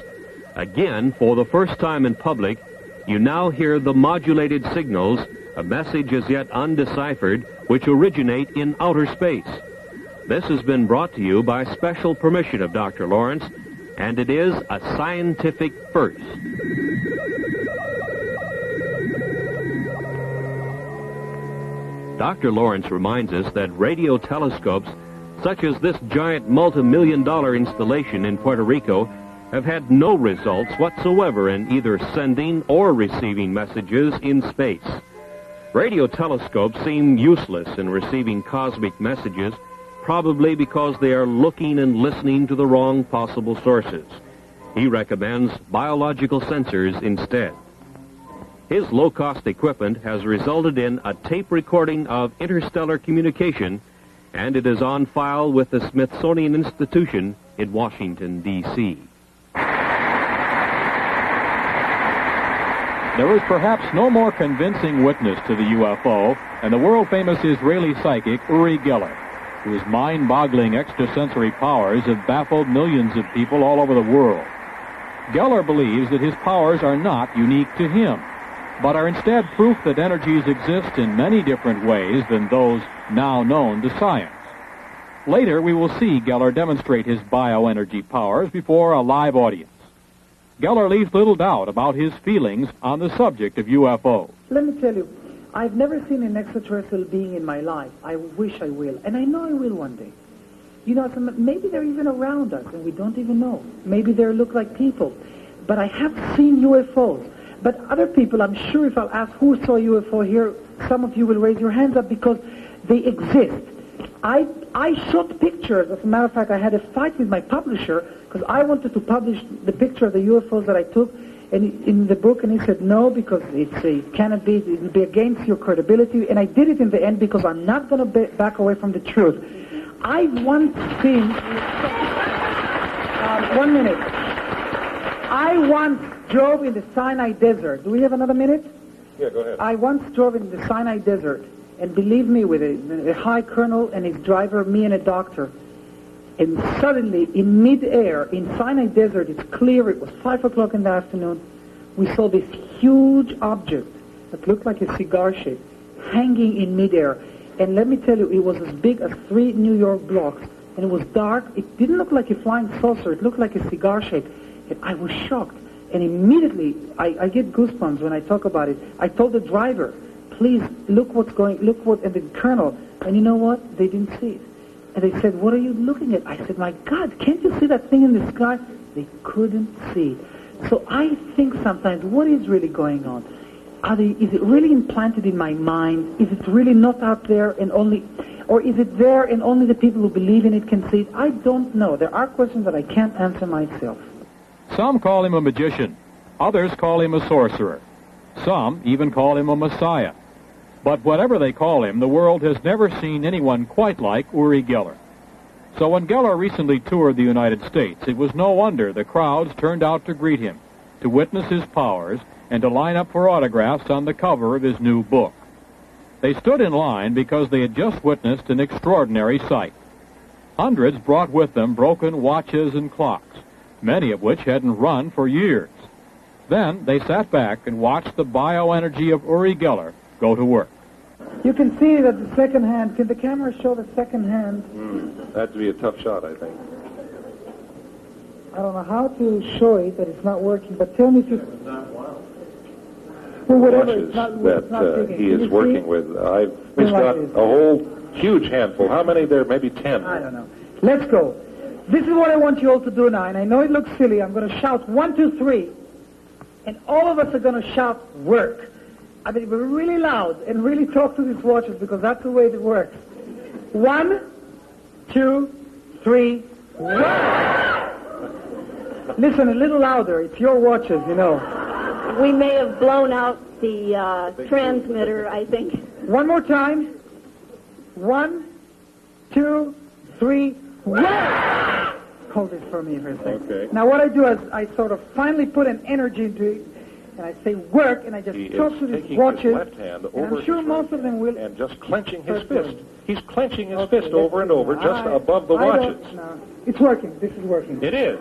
Again, for the first time in public, you now hear the modulated signals, a message as yet undeciphered, which originate in outer space. This has been brought to you by special permission of Dr. Lawrence, and it is a scientific first. Dr. Lawrence reminds us that radio telescopes, such as this giant multi-million-dollar installation in Puerto Rico, have had no results whatsoever in either sending or receiving messages in space. Radio telescopes seem useless in receiving cosmic messages, probably because they are looking and listening to the wrong possible sources. He recommends biological sensors instead. His low-cost equipment has resulted in a tape recording of interstellar communication, and it is on file with the Smithsonian Institution in Washington, D.C. There is perhaps no more convincing witness to the UFO than the world-famous Israeli psychic Uri Geller, whose mind-boggling extrasensory powers have baffled millions of people all over the world. Geller believes that his powers are not unique to him, but are instead proof that energies exist in many different ways than those now known to science. Later, we will see Geller demonstrate his bioenergy powers before a live audience. Geller leaves little doubt about his feelings on the subject of UFOs. Let me tell you, I've never seen an extraterrestrial being in my life. I wish I will, and I know I will one day. You know, maybe they're even around us, and we don't even know. Maybe they look like people. But I have seen UFOs. But other people, I'm sure if I'll ask who saw UFO here, some of you will raise your hands up because they exist. I shot pictures. As a matter of fact, I had a fight with my publisher because I wanted to publish the picture of the UFOs that I took in the book, and he said no because it cannot be. It will be against your credibility. And I did it in the end because I'm not going to back away from the truth. I once seen. 1 minute. I once drove in the Sinai Desert. Do we have another minute? Yeah, go ahead. I once drove in the Sinai Desert, and believe me, with a high colonel and his driver, me and a doctor, and suddenly, in midair, in Sinai Desert, it's clear, it was 5 o'clock in the afternoon, we saw this huge object that looked like a cigar shape hanging in midair. And let me tell you, it was as big as 3 New York blocks, and it was dark. It didn't look like a flying saucer. It looked like a cigar shape. And I was shocked. And immediately, I get goosebumps when I talk about it. I told the driver, please, look what, and the colonel, and you know what? They didn't see it. And they said, what are you looking at? I said, my God, can't you see that thing in the sky? They couldn't see it. So I think sometimes, what is really going on? Is it really implanted in my mind? Is it really not out there and only, or is it there and only the people who believe in it can see it? I don't know. There are questions that I can't answer myself. Some call him a magician. Others call him a sorcerer. Some even call him a messiah. But whatever they call him, the world has never seen anyone quite like Uri Geller. So when Geller recently toured the United States, it was no wonder the crowds turned out to greet him, to witness his powers, and to line up for autographs on the cover of his new book. They stood in line because they had just witnessed an extraordinary sight. Hundreds brought with them broken watches and clocks, many of which hadn't run for years. Then they sat back and watched the bioenergy of Uri Geller go to work. You can see that the second hand, can the camera show the second hand? That'd be a tough shot, I think. I don't know how to show it, that it's not working, but tell me if you... Well, whatever, Watches it's not, that he is working with. He's got a whole huge handful. How many there? Maybe 10. I don't know. Let's go. This is what I want you all to do now, and I know it looks silly. I'm going to shout 1, 2, 3, and all of us are going to shout work. I mean, we're really loud and really talk to these watches because that's the way it works. 1, 2, 3, work! Listen a little louder. It's your watches, you know. We may have blown out the transmitter, I think. One more time. 1, 2, 3, work! Hold it for me for a second. Okay. Now what I do is I sort of finally put an energy into it, and I say work, and I just talk to these watches. His left hand over and I'm sure most of them will. And just clenching his fist. He's clenching his fist over and over, just above the watches. No. It's working. This is working. It is.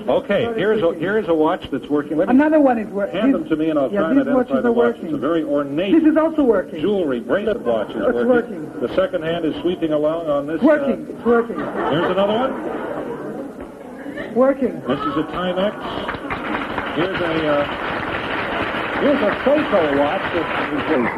Okay, here's a watch that's working. Another one is working. Hand them to me, and I'll try and identify the watch. It's a very ornate. This is also working. Jewelry bracelet watch is working. The second hand is sweeping along on this. Working. It's working. Here's another one. Working. This is a Timex. Here's a Seiko watch.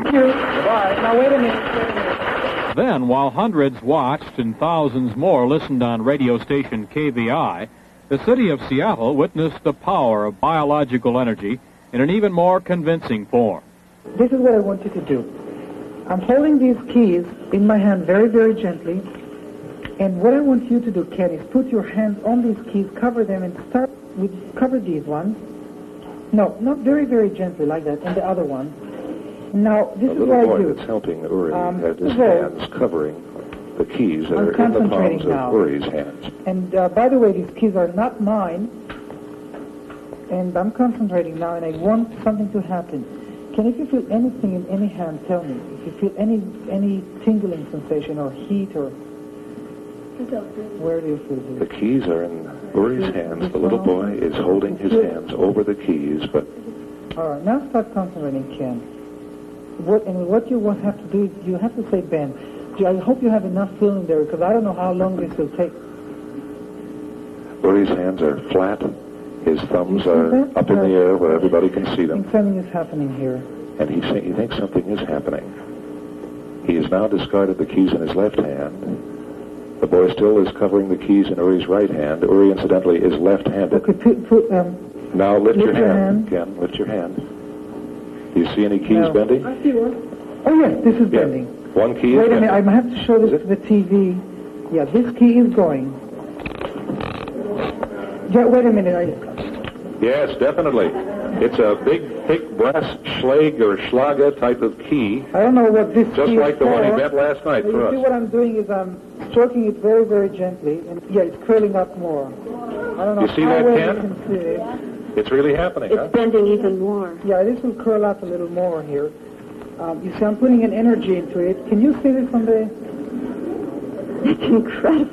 Goodbye. Now wait a minute. Then, while hundreds watched and thousands more listened on radio station KVI, the city of Seattle witnessed the power of biological energy in an even more convincing form. This is what I want you to do. I'm holding these keys in my hand very, very gently. And what I want you to do, Ken, is put your hands on these keys, cover them, and cover these ones. No, not very, very gently like that, and the other one. Now, this is what I do. The little boy that's helping Uri has his hands covering the keys that are in the palms of Uri's hands. And by the way, these keys are not mine. And I'm concentrating now, and I want something to happen. If you feel anything in any hand, tell me. If you feel any tingling sensation or heat or... Where do you feel this? The keys are in Uri's hands. The little boy is holding his hands over the keys, but... All right, now start concentrating, Ken. What you will have to do is you have to say, Ben, I hope you have enough feeling there because I don't know how long this will take. Uri's hands are flat. His thumbs are up in the air where everybody can see them. And something is happening here. And he thinks something is happening. He has now discarded the keys in his left hand. The boy still is covering the keys in Uri's right hand. Uri, incidentally, is left-handed. Okay, now lift your hand, Ken. Lift your hand. Do you see any keys bending? I see one. Oh, yes, this is bending. One key is Wait a minute, bending. I have to show this to the TV. Yeah, this key is going. Yeah, wait a minute. Yes, definitely. It's a big, thick brass Schlag or Schlager type of key. I don't know what this just key like is the one he for. bent last night for us. You see what I'm doing is I'm stroking it very, very gently. And yeah, it's curling up more. I don't know you see how that, well Ken? you can see it. It's really happening, It's bending even more. Yeah, this will curl up a little more here. You see, I'm putting an energy into it. Can you see this on the... It's incredible.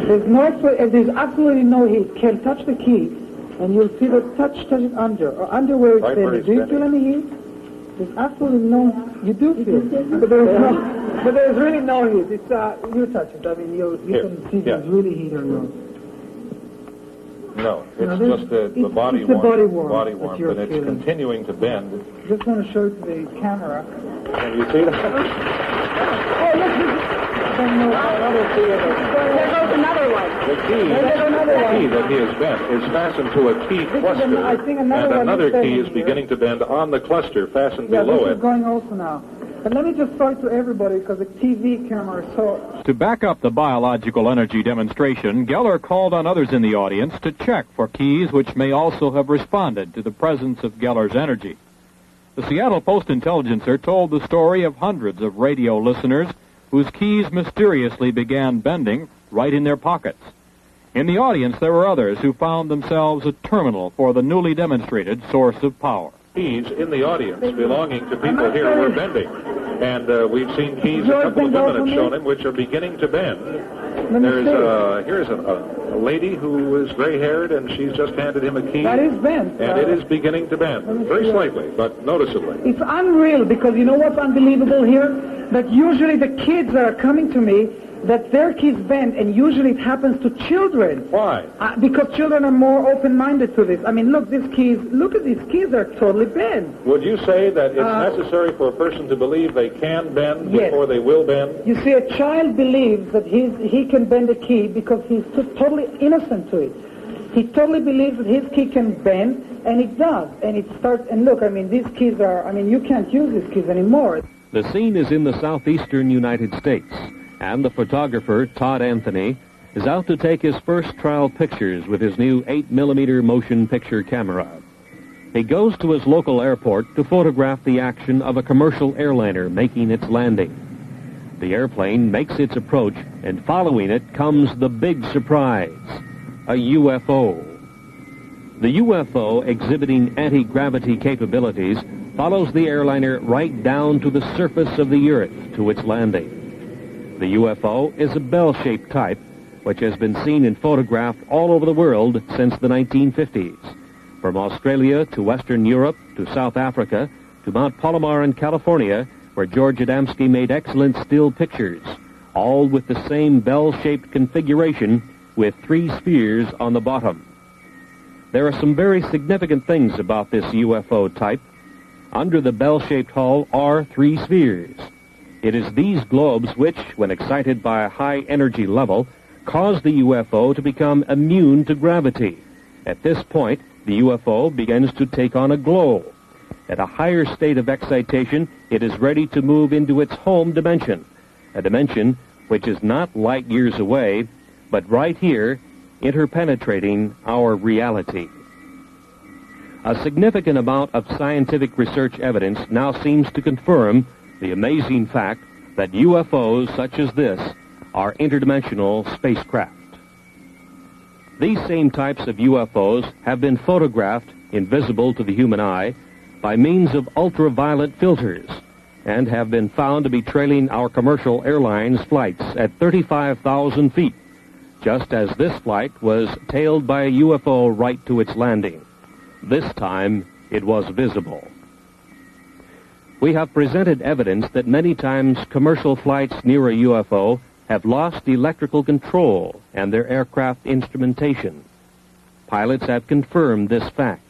There's absolutely no heat. Ken, touch the key, and you'll see the touch it under where it's bending. Do you feel any heat? There's absolutely no... You do feel it. But there's no... But there's really no heat. It's you touch it. I mean, you can see if it's really heat or not. No, it's just the body it's warmth. Body warmth, and it's continuing to bend. Just want to show it to the camera. Can you see that? There goes another one. The key that he has bent is fastened to a key cluster, and another key is beginning to bend on the cluster fastened below this it. is going also now. But let me just show it to everybody because the TV camera is so... To back up the biological energy demonstration, Geller called on others in the audience to check for keys which may also have responded to the presence of Geller's energy. The Seattle Post-Intelligencer told the story of hundreds of radio listeners whose keys mysteriously began bending right in their pockets. In the audience, there were others who found themselves a terminal for the newly demonstrated source of power. Keys in the audience belonging to people here were bending. And we've seen keys a couple of women have shown him which are beginning to bend. Here's a lady who is gray-haired, and she's just handed him a key. That is bent. And it is beginning to bend. Very slightly, but noticeably. It's unreal because you know what's unbelievable here? That usually the kids that are coming to me, that their keys bend, and usually it happens to children. Why? Because children are more open-minded to this. I mean, look at these keys are totally bent. Would you say that it's necessary for a person to believe they can bend before they will bend? You see, a child believes that he can bend a key because he's totally innocent to it. He totally believes that his key can bend, and it does. And it starts, and look, I mean, these keys are, I mean, you can't use these keys anymore. The scene is in the southeastern United States, and the photographer, Todd Anthony, is out to take his first trial pictures with his new 8mm motion picture camera. He goes to his local airport to photograph the action of a commercial airliner making its landing. The airplane makes its approach, and following it comes the big surprise, a UFO. The UFO, exhibiting anti-gravity capabilities, follows the airliner right down to the surface of the Earth to its landing. The UFO is a bell-shaped type, which has been seen and photographed all over the world since the 1950s, from Australia to Western Europe to South Africa to Mount Palomar in California, where George Adamski made excellent still pictures, all with the same bell-shaped configuration with 3 spheres on the bottom. There are some very significant things about this UFO type. Under the bell-shaped hull are 3 spheres. It is these globes which, when excited by a high energy level, cause the UFO to become immune to gravity. At this point, the UFO begins to take on a glow. At a higher state of excitation, it is ready to move into its home dimension, a dimension which is not light years away, but right here, interpenetrating our reality. A significant amount of scientific research evidence now seems to confirm the amazing fact that UFOs such as this are interdimensional spacecraft. These same types of UFOs have been photographed, invisible to the human eye, by means of ultraviolet filters, and have been found to be trailing our commercial airlines' flights at 35,000 feet, just as this flight was tailed by a UFO right to its landing. This time, it was visible. We have presented evidence that many times commercial flights near a UFO have lost electrical control and their aircraft instrumentation. Pilots have confirmed this fact.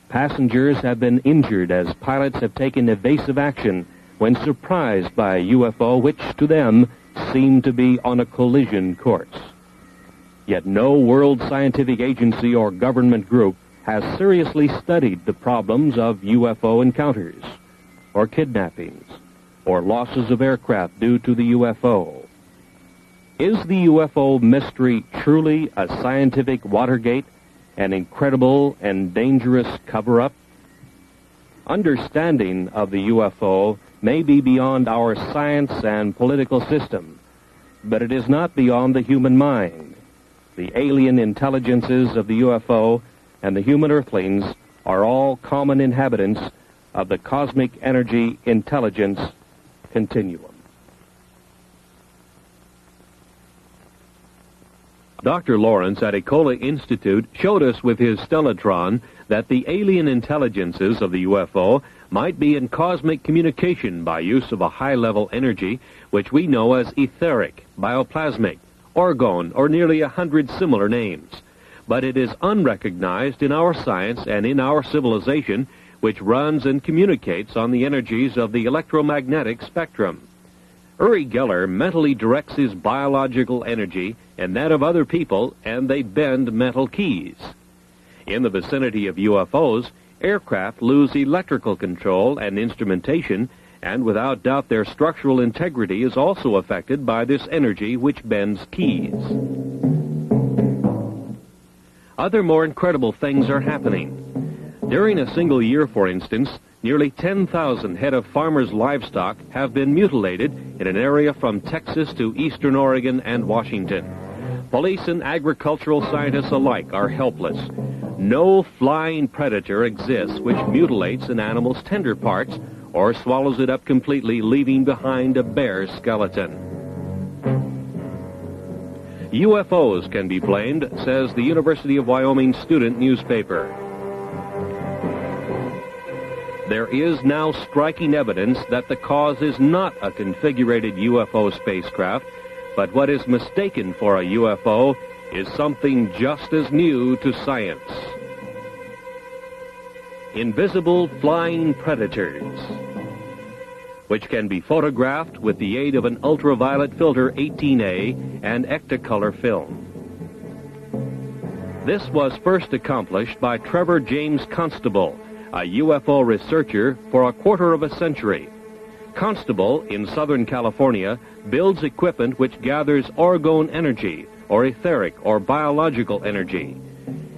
Passengers have been injured as pilots have taken evasive action when surprised by a UFO which, to them, seemed to be on a collision course. Yet no world scientific agency or government group has seriously studied the problems of UFO encounters, or kidnappings, or losses of aircraft due to the UFO. Is the UFO mystery truly a scientific Watergate, an incredible and dangerous cover-up? Understanding of the UFO may be beyond our science and political system, but it is not beyond the human mind. The alien intelligences of the UFO and the human earthlings are all common inhabitants of the cosmic energy intelligence continuum. Dr. Lawrence at Ecola Institute showed us with his stellatron that the alien intelligences of the UFO might be in cosmic communication by use of a high-level energy which we know as etheric, bioplasmic, orgone, or nearly 100 similar names. But it is unrecognized in our science and in our civilization, which runs and communicates on the energies of the electromagnetic spectrum. Uri Geller mentally directs his biological energy and that of other people, and they bend metal keys. In the vicinity of UFOs, aircraft lose electrical control and instrumentation, and without doubt their structural integrity is also affected by this energy which bends keys. Other more incredible things are happening. During a single year, for instance, nearly 10,000 head of farmers' livestock have been mutilated in an area from Texas to eastern Oregon and Washington. Police and agricultural scientists alike are helpless. No flying predator exists which mutilates an animal's tender parts or swallows it up completely, leaving behind a bare skeleton. UFOs can be blamed, says the University of Wyoming student newspaper. There is now striking evidence that the cause is not a configurated UFO spacecraft, but what is mistaken for a UFO is something just as new to science. Invisible flying predators, which can be photographed with the aid of an ultraviolet filter 18A and Ectacolor film. This was first accomplished by Trevor James Constable, a UFO researcher for a quarter of a century. Constable, in Southern California, builds equipment which gathers orgone energy, or etheric, or biological energy.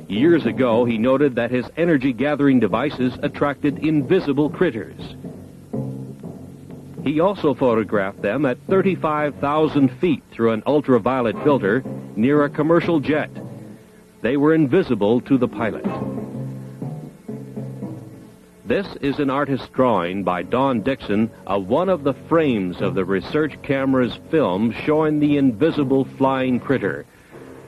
Years ago, he noted that his energy-gathering devices attracted invisible critters. He also photographed them at 35,000 feet through an ultraviolet filter near a commercial jet. They were invisible to the pilot. This is an artist's drawing by Don Dixon of one of the frames of the research camera's film showing the invisible flying critter.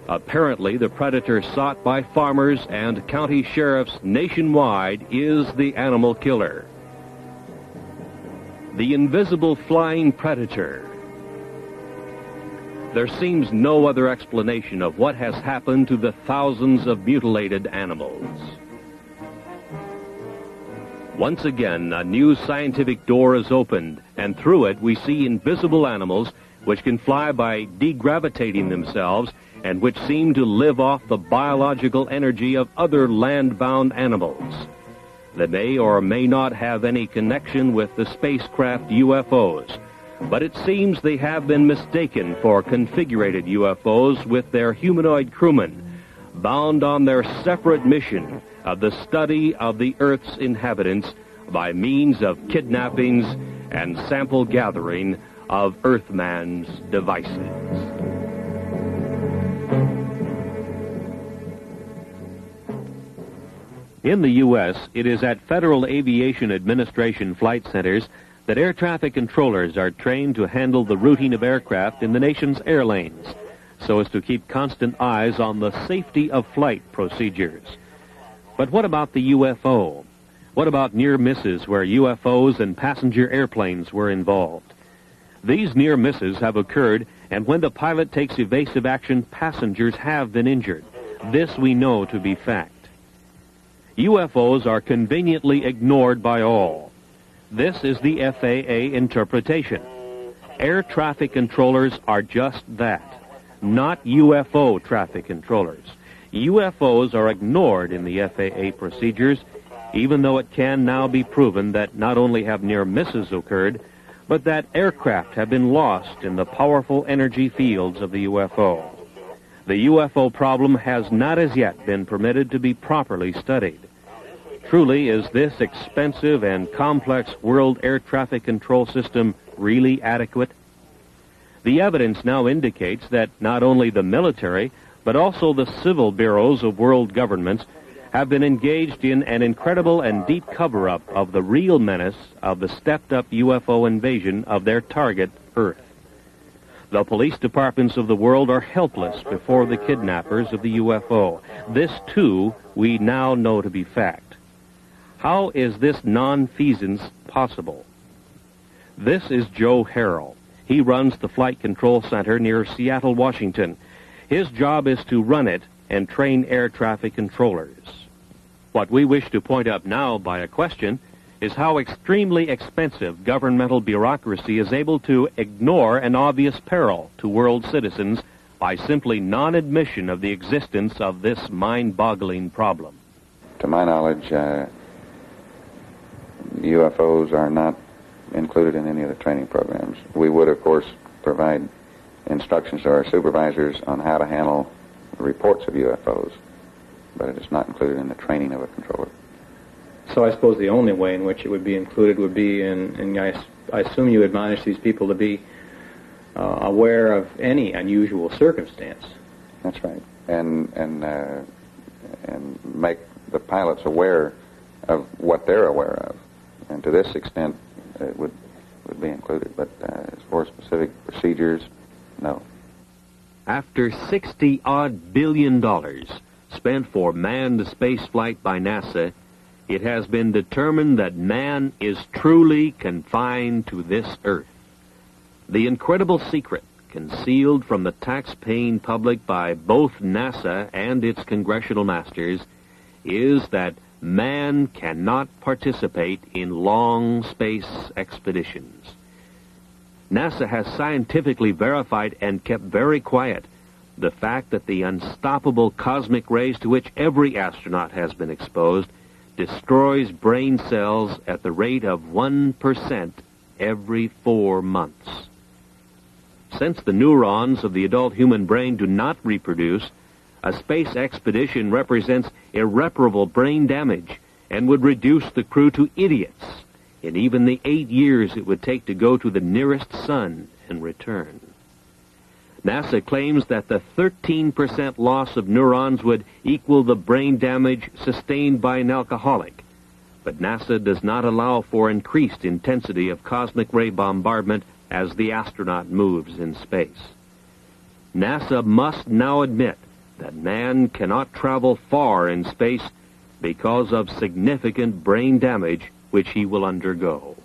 Apparently, the predator sought by farmers and county sheriffs nationwide is the animal killer. The invisible flying predator. There seems no other explanation of what has happened to the thousands of mutilated animals. Once again, a new scientific door is opened, and through it we see invisible animals which can fly by degravitating themselves and which seem to live off the biological energy of other land-bound animals. They may or may not have any connection with the spacecraft UFOs, but it seems they have been mistaken for configurated UFOs with their humanoid crewmen, bound on their separate mission of the study of the Earth's inhabitants by means of kidnappings and sample gathering of Earthman's devices. In the U.S., it is at Federal Aviation Administration flight centers that air traffic controllers are trained to handle the routing of aircraft in the nation's air lanes, so as to keep constant eyes on the safety of flight procedures. But what about the UFO? What about near misses where UFOs and passenger airplanes were involved? These near misses have occurred, and when the pilot takes evasive action, passengers have been injured. This we know to be fact. UFOs are conveniently ignored by all. This is the FAA interpretation. Air traffic controllers are just that, not UFO traffic controllers. UFOs are ignored in the FAA procedures, even though it can now be proven that not only have near misses occurred, but that aircraft have been lost in the powerful energy fields of the UFO. The UFO problem has not as yet been permitted to be properly studied. Truly, is this expensive and complex world air traffic control system really adequate? The evidence now indicates that not only the military, but also the civil bureaus of world governments have been engaged in an incredible and deep cover-up of the real menace of the stepped-up UFO invasion of their target, Earth. The police departments of the world are helpless before the kidnappers of the UFO. This, too, we now know to be fact. How is this nonfeasance possible? This is Joe Harrell. He runs the Flight Control Center near Seattle, Washington. His job is to run it and train air traffic controllers. What we wish to point out now by a question is how extremely expensive governmental bureaucracy is able to ignore an obvious peril to world citizens by simply non-admission of the existence of this mind-boggling problem. To my knowledge, UFOs are not included in any of the training programs. We would, of course, provide instructions to our supervisors on how to handle reports of UFOs, but it is not included in the training of a controller. So I suppose the only way in which it would be included would be I assume you admonish these people to be aware of any unusual circumstance. That's right, and make the pilots aware of what they're aware of, and to this extent it would be included. But as far as specific procedures, no. After $60-odd billion spent for manned spaceflight by NASA, it has been determined that man is truly confined to this Earth. The incredible secret concealed from the tax-paying public by both NASA and its congressional masters is that man cannot participate in long space expeditions. NASA has scientifically verified and kept very quiet the fact that the unstoppable cosmic rays to which every astronaut has been exposed destroys brain cells at the rate of 1% every 4 months. Since the neurons of the adult human brain do not reproduce, a space expedition represents irreparable brain damage and would reduce the crew to idiots in even the 8 years it would take to go to the nearest sun and return. NASA claims that the 13% loss of neurons would equal the brain damage sustained by an alcoholic, but NASA does not allow for increased intensity of cosmic ray bombardment as the astronaut moves in space. NASA must now admit that man cannot travel far in space because of significant brain damage which he will undergo.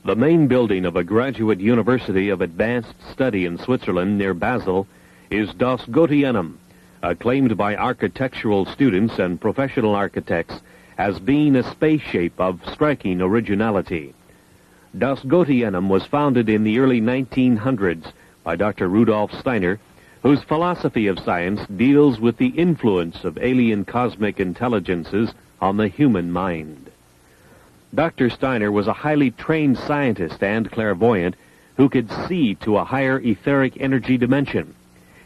The main building of a graduate university of advanced study in Switzerland near Basel is Das Gotienum, acclaimed by architectural students and professional architects as being a space shape of striking originality. Das Gotienum was founded in the early 1900s by Dr. Rudolf Steiner, whose philosophy of science deals with the influence of alien cosmic intelligences on the human mind. Dr. Steiner was a highly trained scientist and clairvoyant who could see to a higher etheric energy dimension.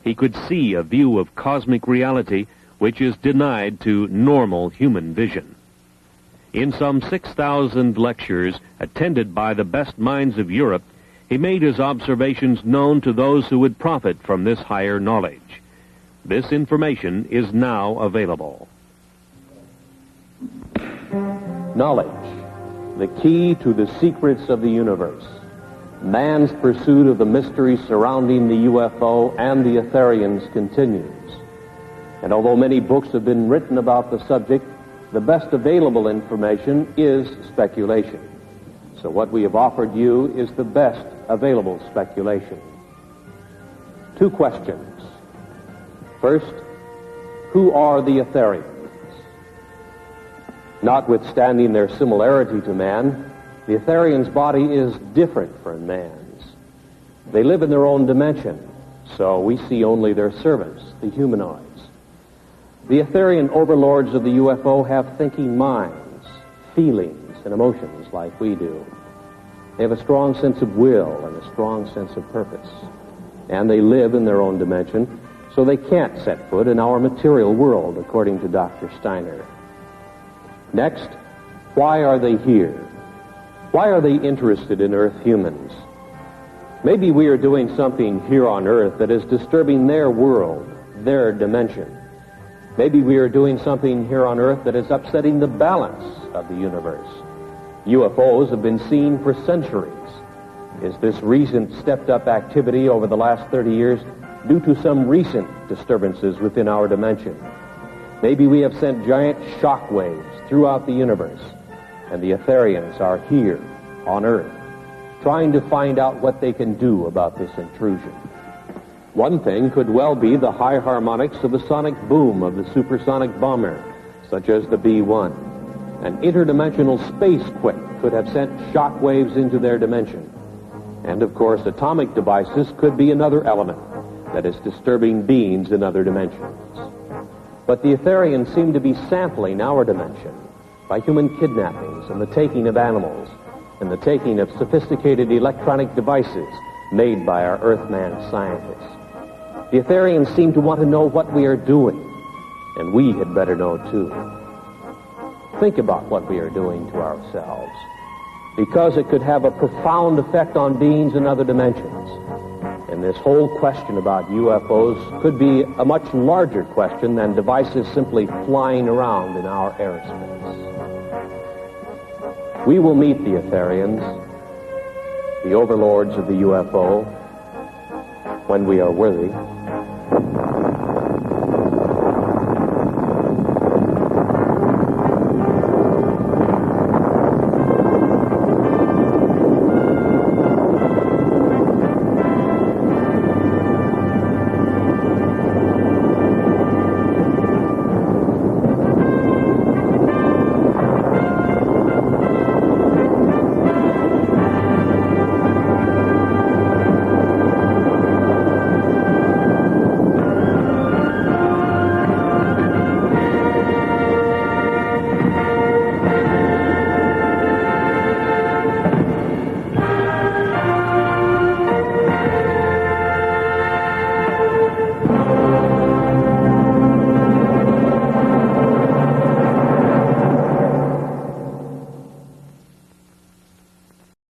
He could see a view of cosmic reality which is denied to normal human vision. In some 6,000 lectures attended by the best minds of Europe, he made his observations known to those who would profit from this higher knowledge. This information is now available. Knowledge, the key to the secrets of the universe. Man's pursuit of the mystery surrounding the UFO and the Etherians continues. And although many books have been written about the subject, the best available information is speculation. So what we have offered you is the best available speculation. 2 questions. First, who are the Etherians? Notwithstanding their similarity to man, the Etherians' body is different from man's. They live in their own dimension, so we see only their servants, the humanoids. The Etherian overlords of the UFO have thinking minds, feelings, and emotions like we do. They have a strong sense of will and a strong sense of purpose. And they live in their own dimension, so they can't set foot in our material world, according to Dr. Steiner. Next, why are they here? Why are they interested in Earth humans? Maybe we are doing something here on Earth that is disturbing their world, their dimension. Maybe we are doing something here on Earth that is upsetting the balance of the universe. UFOs have been seen for centuries. Is this recent stepped-up activity over the last 30 years due to some recent disturbances within our dimension? Maybe we have sent giant shock waves throughout the universe, and the Etherians are here on Earth, trying to find out what they can do about this intrusion. One thing could well be the high harmonics of the sonic boom of the supersonic bomber, such as the B-1. An interdimensional space quake could have sent shock waves into their dimension. And of course, atomic devices could be another element that is disturbing beings in other dimensions. But the Etherians seem to be sampling our dimension by human kidnappings and the taking of animals and the taking of sophisticated electronic devices made by our Earthman scientists. The Etherians seem to want to know what we are doing, and we had better know too. Think about what we are doing to ourselves, because it could have a profound effect on beings in other dimensions. And this whole question about UFOs could be a much larger question than devices simply flying around in our airspace. We will meet the Etherians, the overlords of the UFO, when we are worthy.